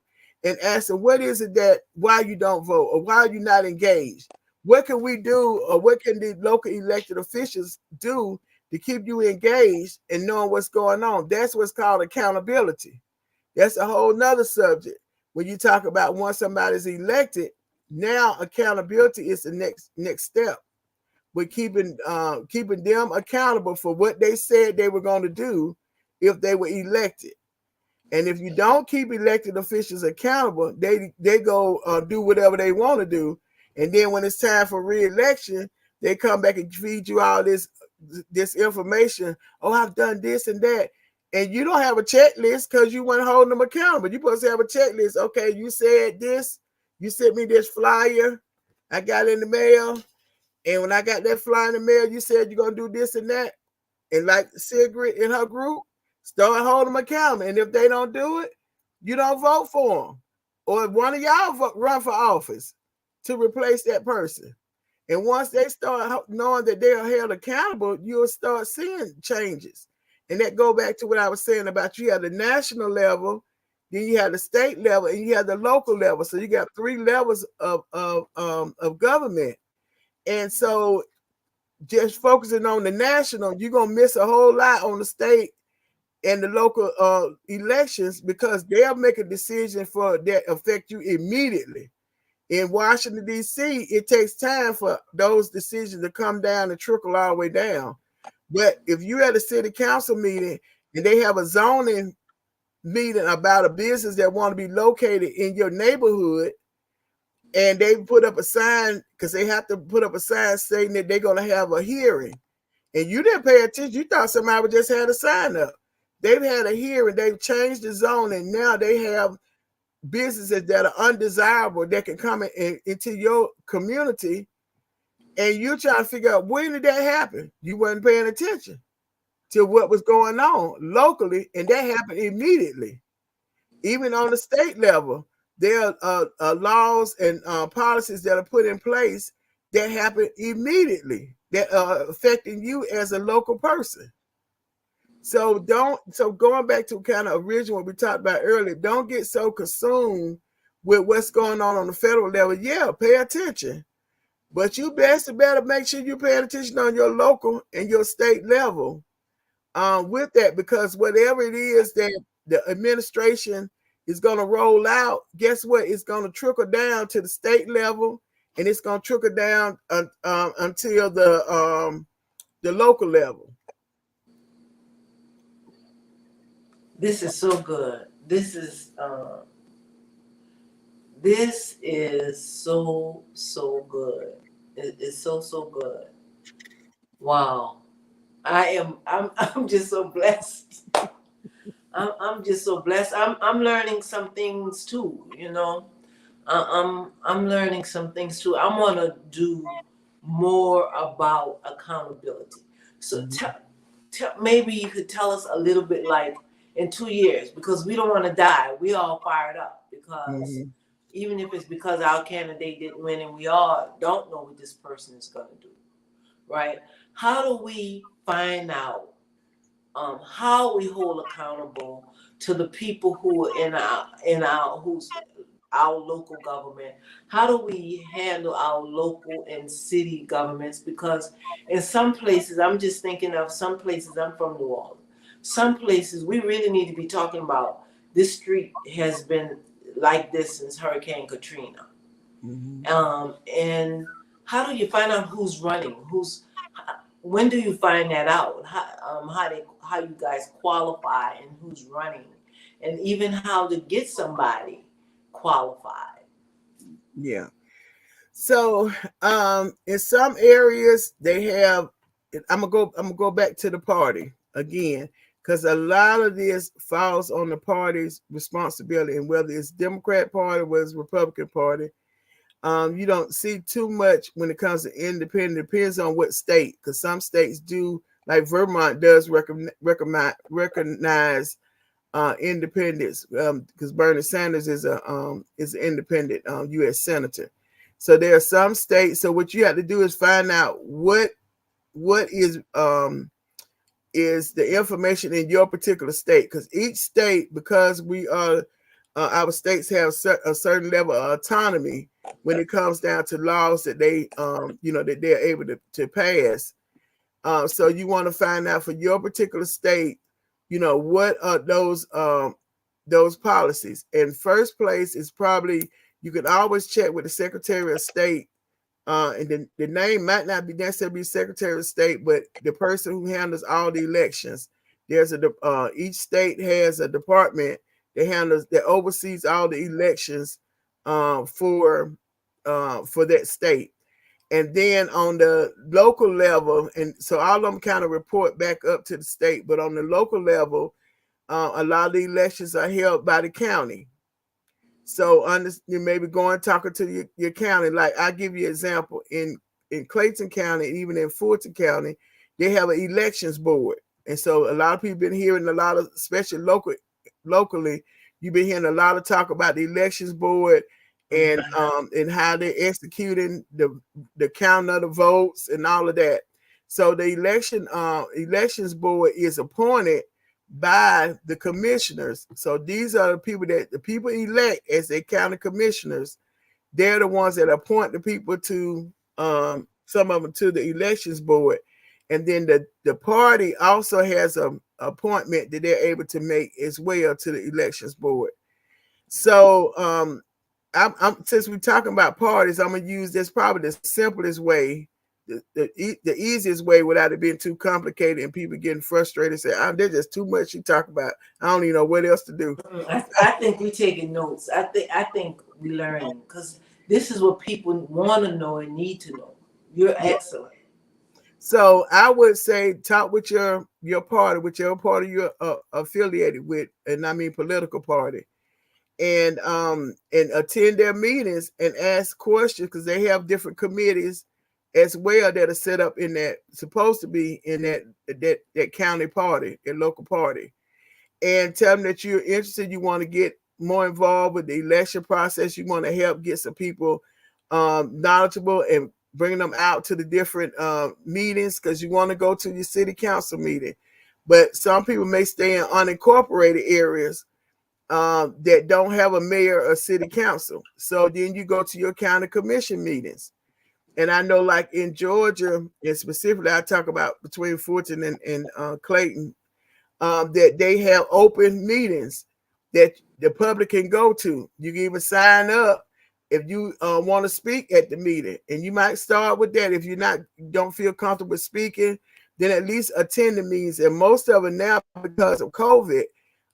and ask them, what is it why you don't vote, or why are you not engaged? What can we do, or what can the local elected officials do to keep you engaged and knowing what's going on? That's what's called accountability. That's a whole nother subject. When you talk about once somebody's elected, now accountability is the next step. With keeping them accountable for what they said they were going to do if they were elected. And if you don't keep elected officials accountable, they go do whatever they want to do. And then when it's time for re-election, they come back and feed you all this information. Oh, I've done this and that. And you don't have a checklist because you weren't holding them accountable. You're supposed to have a checklist. Okay, you said this. You sent me this flyer. I got it in the mail. And when I got that flyer in the mail, you said you're going to do this and that. And like Sigrid in her group, start holding them accountable. And if they don't do it, you don't vote for them. Or if one of y'all run for office to replace that person. And once they start knowing that they are held accountable, you'll start seeing changes. And that go back to what I was saying about you have the national level, then you have the state level, and you have the local level. So you got 3 levels of government. And so just focusing on the national, you're going to miss a whole lot on the state and the local elections, because they'll make a decision for that affect you immediately. In Washington, D.C., it takes time for those decisions to come down and trickle all the way down. But if you're at a city council meeting and they have a zoning meeting about a business that want to be located in your neighborhood, and they put up a sign, because they have to put up a sign saying that they're going to have a hearing, and you didn't pay attention, you thought somebody just had a sign up. They've had a hearing, they've changed the zone, and now they have businesses that are undesirable that can come into your community, and you're trying to figure out, when did that happen? You weren't paying attention to what was going on locally, and that happened immediately. Even on the state level, there are laws and policies that are put in place that happen immediately that are affecting you as a local person. So going back to kind of original what we talked about earlier, don't get so consumed with what's going on the federal level. Yeah, pay attention, but you better make sure you're paying attention on your local and your state level with that, because whatever it is that the administration is going to roll out, guess what? It's going to trickle down to the state level, and it's going to trickle down until the local level. This is so good. This is so good. It's so good. Wow. I'm just so blessed. I'm just so blessed. I'm learning some things too, you know. I'm learning some things too. I want to do more about accountability. So maybe you could tell us a little bit, like in 2 years, because we don't want to die. We all fired up because Mm-hmm. even if it's because our candidate didn't win and we all don't know what this person is going to do, right? How do we find out how we hold accountable to the people who are in our who's our local government? How do we handle our local and city governments? Because in some places, I'm just thinking of some places. I'm from New Orleans. Some places we really need to be talking about. This street has been like this since Hurricane Katrina. Mm-hmm. And how do you find out who's running? When do you find that out? How you guys qualify and who's running, and even how to get somebody qualified. Yeah. So in some areas they have, I'm gonna go back to the party again, because a lot of this falls on the party's responsibility, and whether it's Democrat Party, whether it's Republican Party, you don't see too much when it comes to independent. It depends on what state, because some states do, like Vermont does recognize independence, because Bernie Sanders is an independent U.S. senator. So there are some states. So what you have to do is find out what is the information in your particular state, because each state, because we are our states have a certain level of autonomy when it comes down to laws that they that they're able to pass. So you want to find out for your particular state, what are those policies. In first place is probably, you can always check with the Secretary of State, and the name might not be necessarily Secretary of State, but the person who handles all the elections. There's each state has a department that oversees all the elections for that state. And then on the local level, and so all of them kind of report back up to the state, but on the local level, a lot of the elections are held by the county. So you may be going talking to your county. Like, I'll give you an example. In Clayton County, even in Fulton County, they have an elections board. And so a lot of people been hearing a lot of, especially locally, you've been hearing a lot of talk about the elections board, and how they're executing the count of the votes and all of that. So the elections board is appointed by the commissioners. So these are the people that the people elect as their county commissioners. They're the ones that appoint the people to some of them to the elections board. And then the party also has a appointment that they're able to make as well to the elections board. So I'm since we're talking about parties, I'm gonna use this probably the simplest way, the easiest way, without it being too complicated and people getting frustrated and say, there's just too much you talk about. I don't even know what else to do. I think we're taking notes. I think we're learning, because this is what people want to know and need to know. You're Yeah. excellent. So I would say talk with your party, whichever party you're affiliated with, and I mean political party, and attend their meetings and ask questions, because they have different committees as well that are set up in that, supposed to be in that county party, that local party, and tell them that you're interested, you want to get more involved with the election process, you want to help get some people knowledgeable and bring them out to the different meetings, because you want to go to your city council meeting. But some people may stay in unincorporated areas that don't have a mayor or city council. So then you go to your county commission meetings. And I know, like in Georgia, and specifically, I talk about between Fulton and Clayton, that they have open meetings that the public can go to. You can even sign up if you want to speak at the meeting, and you might start with that. If don't feel comfortable speaking, then at least attend the meetings. And most of it now, because of COVID,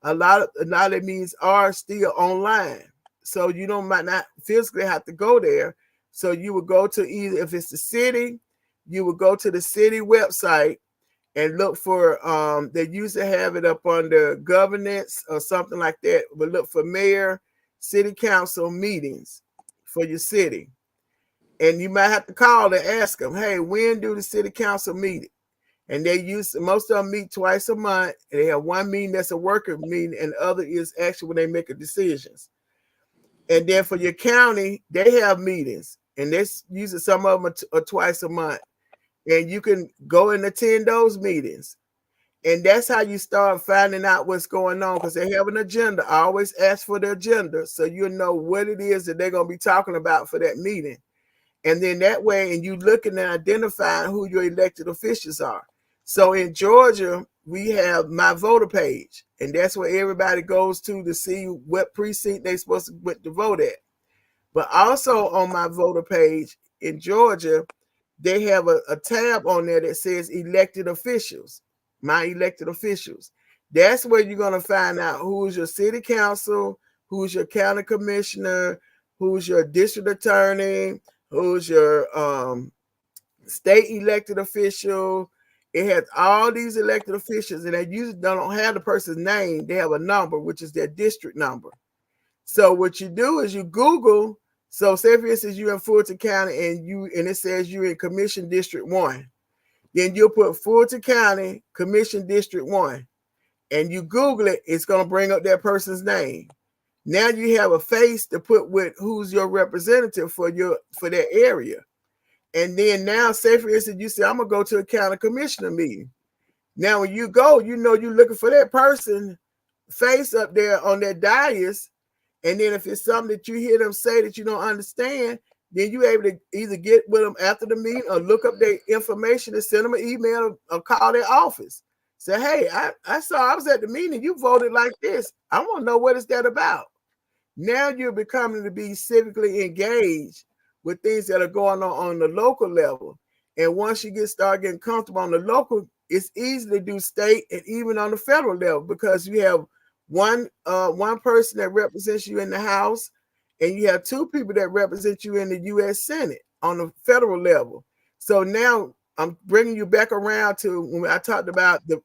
a lot of meetings are still online, so you don't might not physically have to go there. So you would go to, either if it's the city, you would go to the city website and look for they used to have it up under governance or something like that, but look for mayor, city council meetings for your city. And you might have to call and ask them, hey, when do the city council meet? And most of them meet twice a month, and they have one meeting that's a worker meeting, and the other is actually when they make a decisions. And then for your county, they have meetings, and that's usually some of them are twice a month. And you can go and attend those meetings. And that's how you start finding out what's going on, because they have an agenda. I always ask for the agenda so you know what it is that they're going to be talking about for that meeting. And then that way, and you looking and identifying who your elected officials are. So in Georgia, we have my voter page, and that's where everybody goes to see what precinct they're supposed to vote at. But also on my voter page in Georgia, they have a tab on there that says elected officials, my elected officials. That's where you're going to find out who's your city council, who's your county commissioner, who's your district attorney, who's your state elected official. It has all these elected officials, and they usually don't have the person's name. They have a number, which is their district number. So what you do is you Google. So say for instance you're in Fulton County and it says you're in Commission District 1. Then you'll put Fulton County Commission District 1, and you Google it, it's going to bring up that person's name. Now you have a face to put with who's your representative for that area. And then now, say for instance, you say, I'm gonna go to a county commissioner meeting. Now when you go, you know you're looking for that person face up there on that dais. And then if it's something that you hear them say that you don't understand, then you're able to either get with them after the meeting or look up their information and send them an email or call their office. Say, hey, I saw I was at the meeting, you voted like this. I want to know what is that about. Now you're becoming to be civically engaged with things that are going on the local level. And once you start getting comfortable on the local, it's easy to do state and even on the federal level, because you have one person that represents you in the House, and you have two people that represent you in the U.S. Senate on the federal level. So now I'm bringing you back around to when I talked about the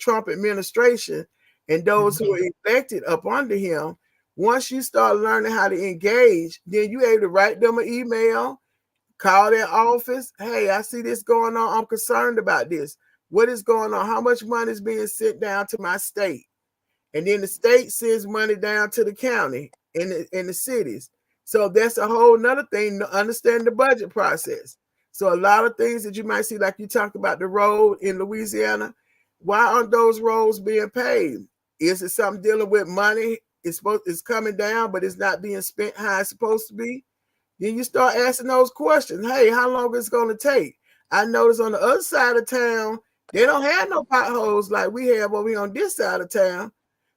Trump administration and those who are elected up under him. Once you start learning how to engage, then you're able to write them an email, call their office. Hey, I see this going on. I'm concerned about this. What is going on? How much money is being sent down to my state? And then the state sends money down to the county and the cities. So that's a whole nother thing to understand the budget process. So a lot of things that you might see, like you talked about the road in Louisiana, why aren't those roads being paid? Is it something dealing with money? It's coming down, but it's not being spent how it's supposed to be. Then you start asking those questions. Hey, how long is it going to take? I noticed on the other side of town, they don't have no potholes like we have over here on this side of town.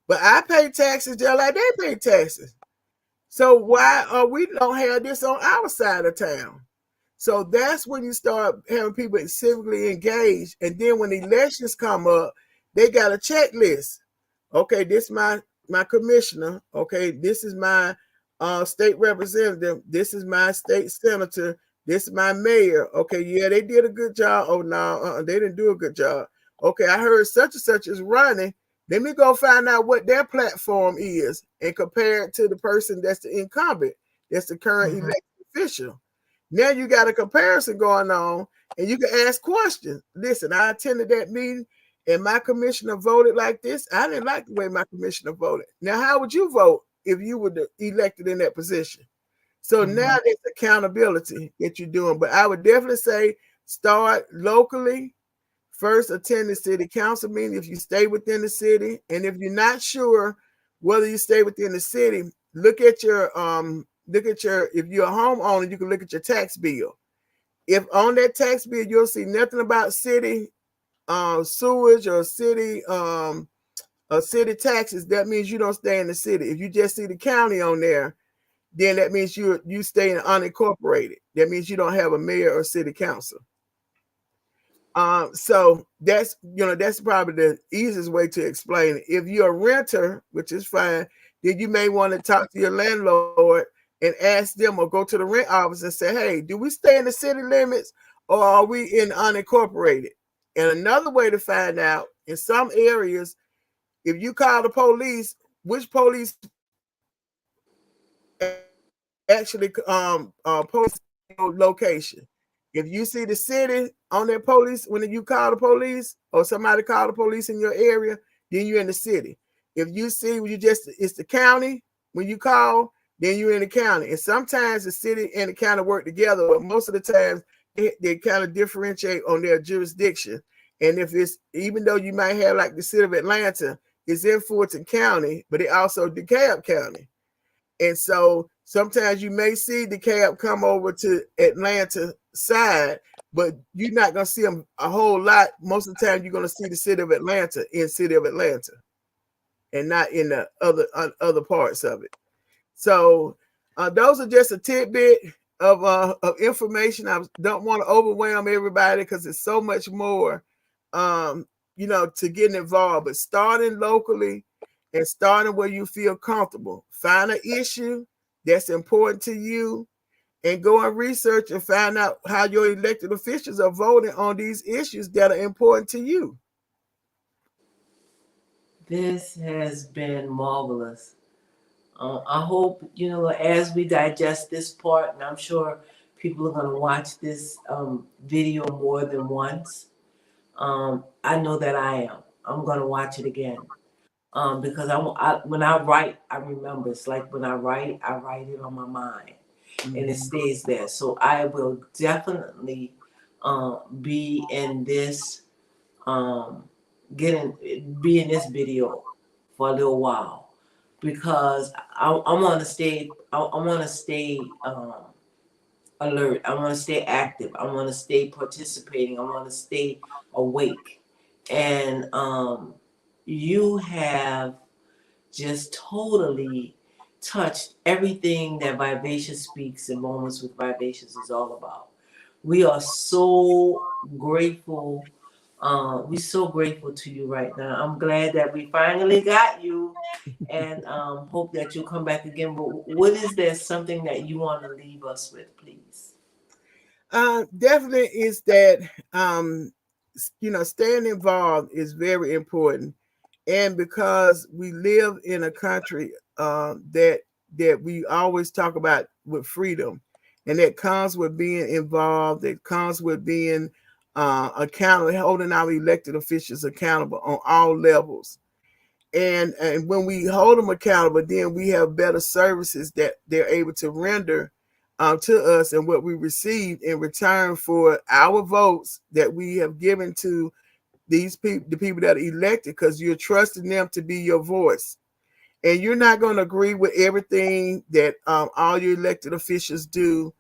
But I pay taxes just like they pay taxes. So why we don't have this on our side of town? So that's when you start having people civically engaged. And then when elections come up, they got a checklist. Okay, this is my commissioner. Okay, this is my state representative. This is my state senator. This is my mayor. Okay, yeah, they did a good job. Oh, no, they didn't do a good job. Okay, I heard such and such is running. Let me go find out what their platform is and compare it to the person that's the incumbent, that's the current elected official. Now you got a comparison going on, and you can ask questions. Listen, I attended that meeting, and my commissioner voted like this. I didn't like the way my commissioner voted. Now, how would you vote if you were elected in that position? So now there's accountability that you're doing. But I would definitely say start locally. First, attend the city council meeting if you stay within the city. And if you're not sure whether you stay within the city, look at your if you're a homeowner, you can look at your tax bill. If on that tax bill you'll see nothing about city sewage or city City taxes, that means you don't stay in the city. If you just see the county on there, then that means you stay in unincorporated. That means you don't have a mayor or city council. So that's probably the easiest way to explain it. If you're a renter, which is fine, then you may want to talk to your landlord and ask them or go to the rent office and say, hey, do we stay in the city limits or are we in unincorporated? And another way to find out, in some areas, if you call the police, which police actually police location. If you see the city on their police when you call the police or somebody call the police in your area, then you're in the city. If you see it's the county when you call, then you're in the county. And sometimes the city and the county work together, but most of the times they kind of differentiate on their jurisdiction. And if it's even though you might have like the city of Atlanta, it's in Fulton County, but it also DeKalb County. And so sometimes you may see the cab come over to Atlanta side, but you're not going to see them a whole lot. Most of the time, you're going to see the city of Atlanta in city of Atlanta and not in the other parts of it. So those are just a tidbit of information. I don't want to overwhelm everybody because it's so much more, to get involved. But starting locally and starting where you feel comfortable. Find an issue that's important to you and go and research and find out how your elected officials are voting on these issues that are important to you. This has been marvelous. I hope, as we digest this part, and I'm sure people are going to watch this video more than once. I know that I am. I'm going to watch it again. Because when I write, I remember. It's like when I write it on my mind, and it stays there. So I will definitely be in this be in this video for a little while because I want to stay. I want to stay alert. I want to stay active. I want to stay participating. I want to stay awake. And you have just totally touched everything that Vivacious Speaks and Moments with Vivacious is all about. We are so grateful. We're so grateful to you right now. I'm glad that we finally got you and hope that you'll come back again. But what is there something that you want to leave us with, please? Definitely is that, staying involved is very important. And because we live in a country that we always talk about with freedom, and that comes with being involved, that comes with being accountable, holding our elected officials accountable on all levels. And when we hold them accountable, then we have better services that they're able to render to us and what we receive in return for our votes that we have given to these people, the people that are elected, because you're trusting them to be your voice. And you're not going to agree with everything that all your elected officials do.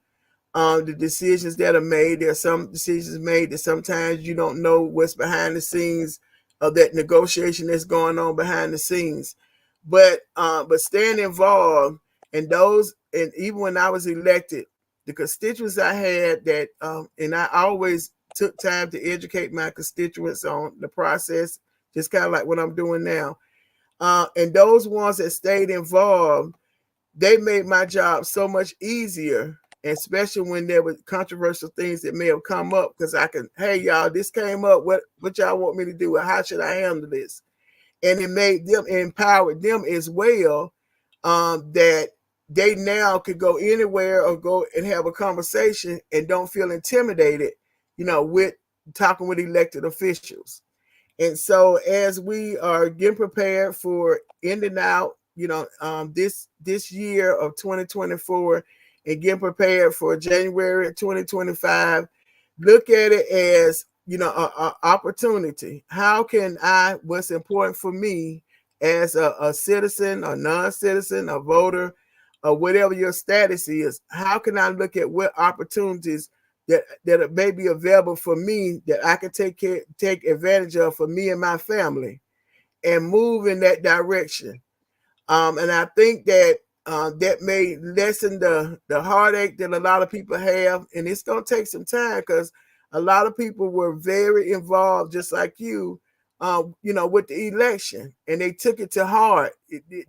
The decisions that are made, there are some decisions made that sometimes you don't know what's behind the scenes of that negotiation that's going on behind the scenes. But staying involved, and even when I was elected, the constituents I had and I always took time to educate my constituents on the process, just kind of like what I'm doing now. And those ones that stayed involved, they made my job so much easier, especially when there were controversial things that may have come up, because I can, hey y'all, this came up. What y'all want me to do? How should I handle this? And it made them, empowered them as well, that they now could go anywhere or go and have a conversation and don't feel intimidated, with talking with elected officials. And so as we are getting prepared for ending out, this year of 2024 and getting prepared for January 2025, look at it as, a opportunity. How can what's important for me as a citizen, a non-citizen, a voter, or whatever your status is, how can I look at what opportunities that may be available for me that I can take advantage of for me and my family? and move in that direction. And I think that that may lessen the heartache that a lot of people have, and it's going to take some time because a lot of people were very involved, just like with the election, and they took it to heart.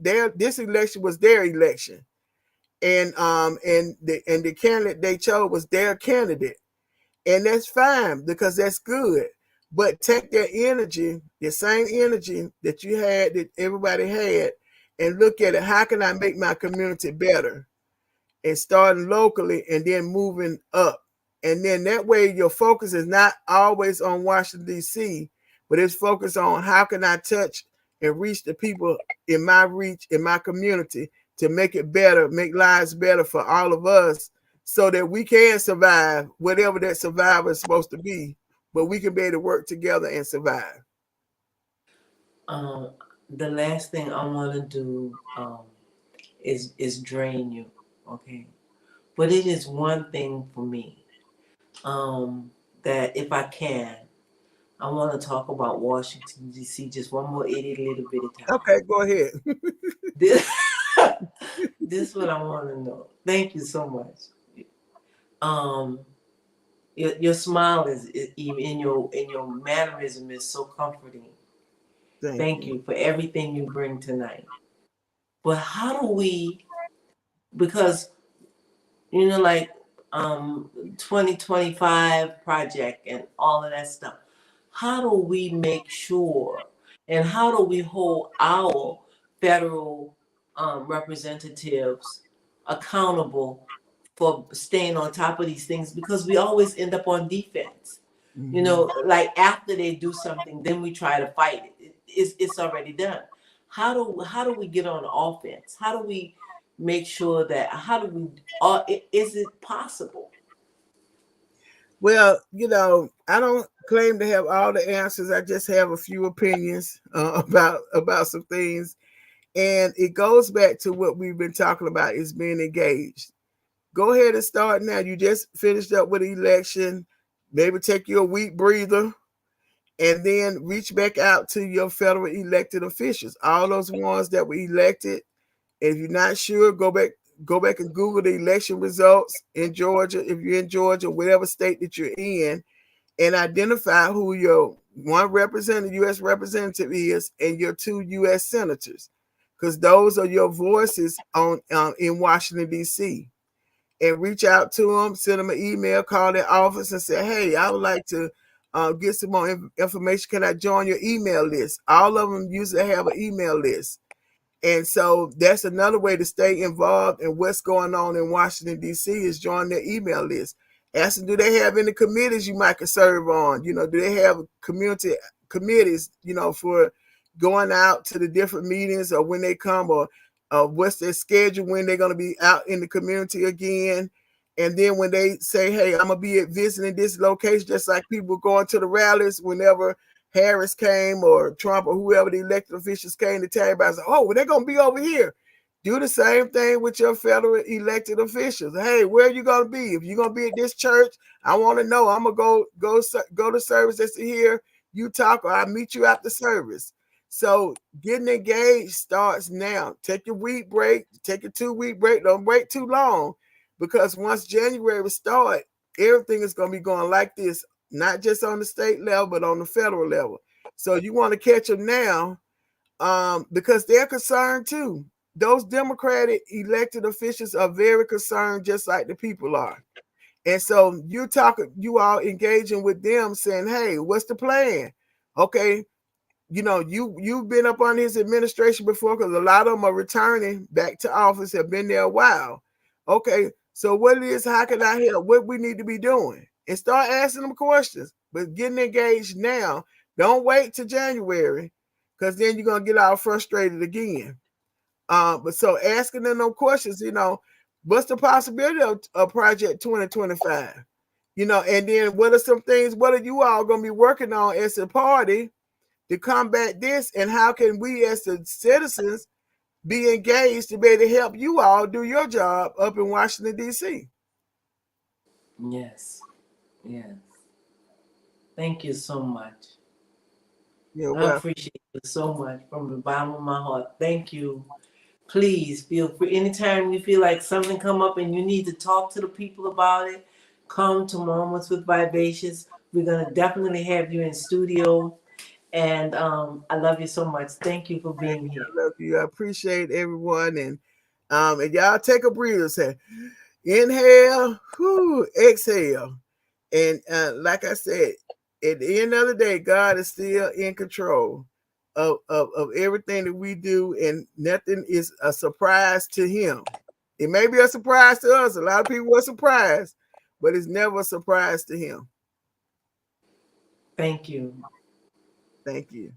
This election was their election, and the candidate they chose was their candidate, and that's fine because that's good. But take that energy, the same energy that you had, that everybody had, and look at it. How can I make my community better? And starting locally and then moving up. And then that way your focus is not always on Washington, D.C., but it's focused on how can I touch and reach the people in my community to make it better, make lives better for all of us so that we can survive whatever that survival is supposed to be, but we can be able to work together and survive. Um, the last thing I want to do is drain you, okay? But it is one thing for me that if I can, I want to talk about Washington D.C. just one more itty little bit of time. Okay, go ahead. This, this is what I want to know. Thank you so much. Um, your smile is even in your mannerism is so comforting. Thank Thank you. you for everything you bring tonight. But how do we? Because like 2025 project and all of that stuff. How do we make sure and how do we hold our federal representatives accountable for staying on top of these things? Because we always end up on defense. Mhm. Like after they do something, then we try to fight it. It's already done. How do we get on offense? How do we make sure that how do we is it possible? Well, I don't claim to have all the answers. I just have a few opinions about some things, and it goes back to what we've been talking about: is being engaged. Go ahead and start now. You just finished up with the election. Maybe take your week breather, and then reach back out to your federal elected officials, all those ones that were elected. If you're not sure, go back and Google the election results in Georgia. If you're in Georgia, whatever state that you're in, and identify who your one representative, U.S. representative is, and your two U.S. senators, because those are your voices on in Washington D.C. And reach out to them, send them an email, call their office, and say, "Hey, I would like to get some more information. Can I join your email list?" All of them usually have an email list, and so that's another way to stay involved in what's going on in Washington, D.C. is join their email list. Ask them, do they have any committees you might could serve on? Do they have community committees, for going out to the different meetings or when they come, or what's their schedule when they're going to be out in the community again? And then when they say, hey, I'm going to be visiting this location, just like people going to the rallies whenever Harris came or Trump or whoever the elected officials came to tell everybody, say, oh, well, they're going to be over here. Do the same thing with your federal elected officials. Hey, where are you going to be? If you're going to be at this church, I want to know. I'm going to go to service that's here. You talk, or I'll meet you after service. So getting engaged starts now. Take your week break. Take your 2-week break. Don't wait too long, because once January starts, everything is going to be going like this, not just on the state level, but on the federal level. So you want to catch them now, because they're concerned too. Those Democratic elected officials are very concerned, just like the people are. And so you all engaging with them, saying, "Hey, what's the plan?" Okay, you've been up on his administration before, because a lot of them are returning back to office, have been there a while. Okay, so what it is, how can I help? What we need to be doing, and start asking them questions. But getting engaged now, don't wait till January, because then you're gonna get all frustrated again. But so asking them no questions, what's the possibility of Project 2025? And then what are some things? What are you all gonna be working on as a party to combat this, and how can we as the citizens be engaged to be able to help you all do your job up in Washington, D.C.? Yes, yes. Thank you so much. You're I welcome. appreciate you so much from the bottom of my heart. Thank you. Please feel free. Anytime you feel like something come up and you need to talk to the people about it, come to Moments with Vivacious. We're gonna definitely have you in studio. And I love you so much. Thank you for being here. I love you. I appreciate everyone. And y'all take a breather. Say, inhale, whoo, exhale. And like I said, at the end of the day, God is still in control of everything that we do, and nothing is a surprise to him. It may be a surprise to us. A lot of people are surprised, but it's never a surprise to him. Thank you. Thank you.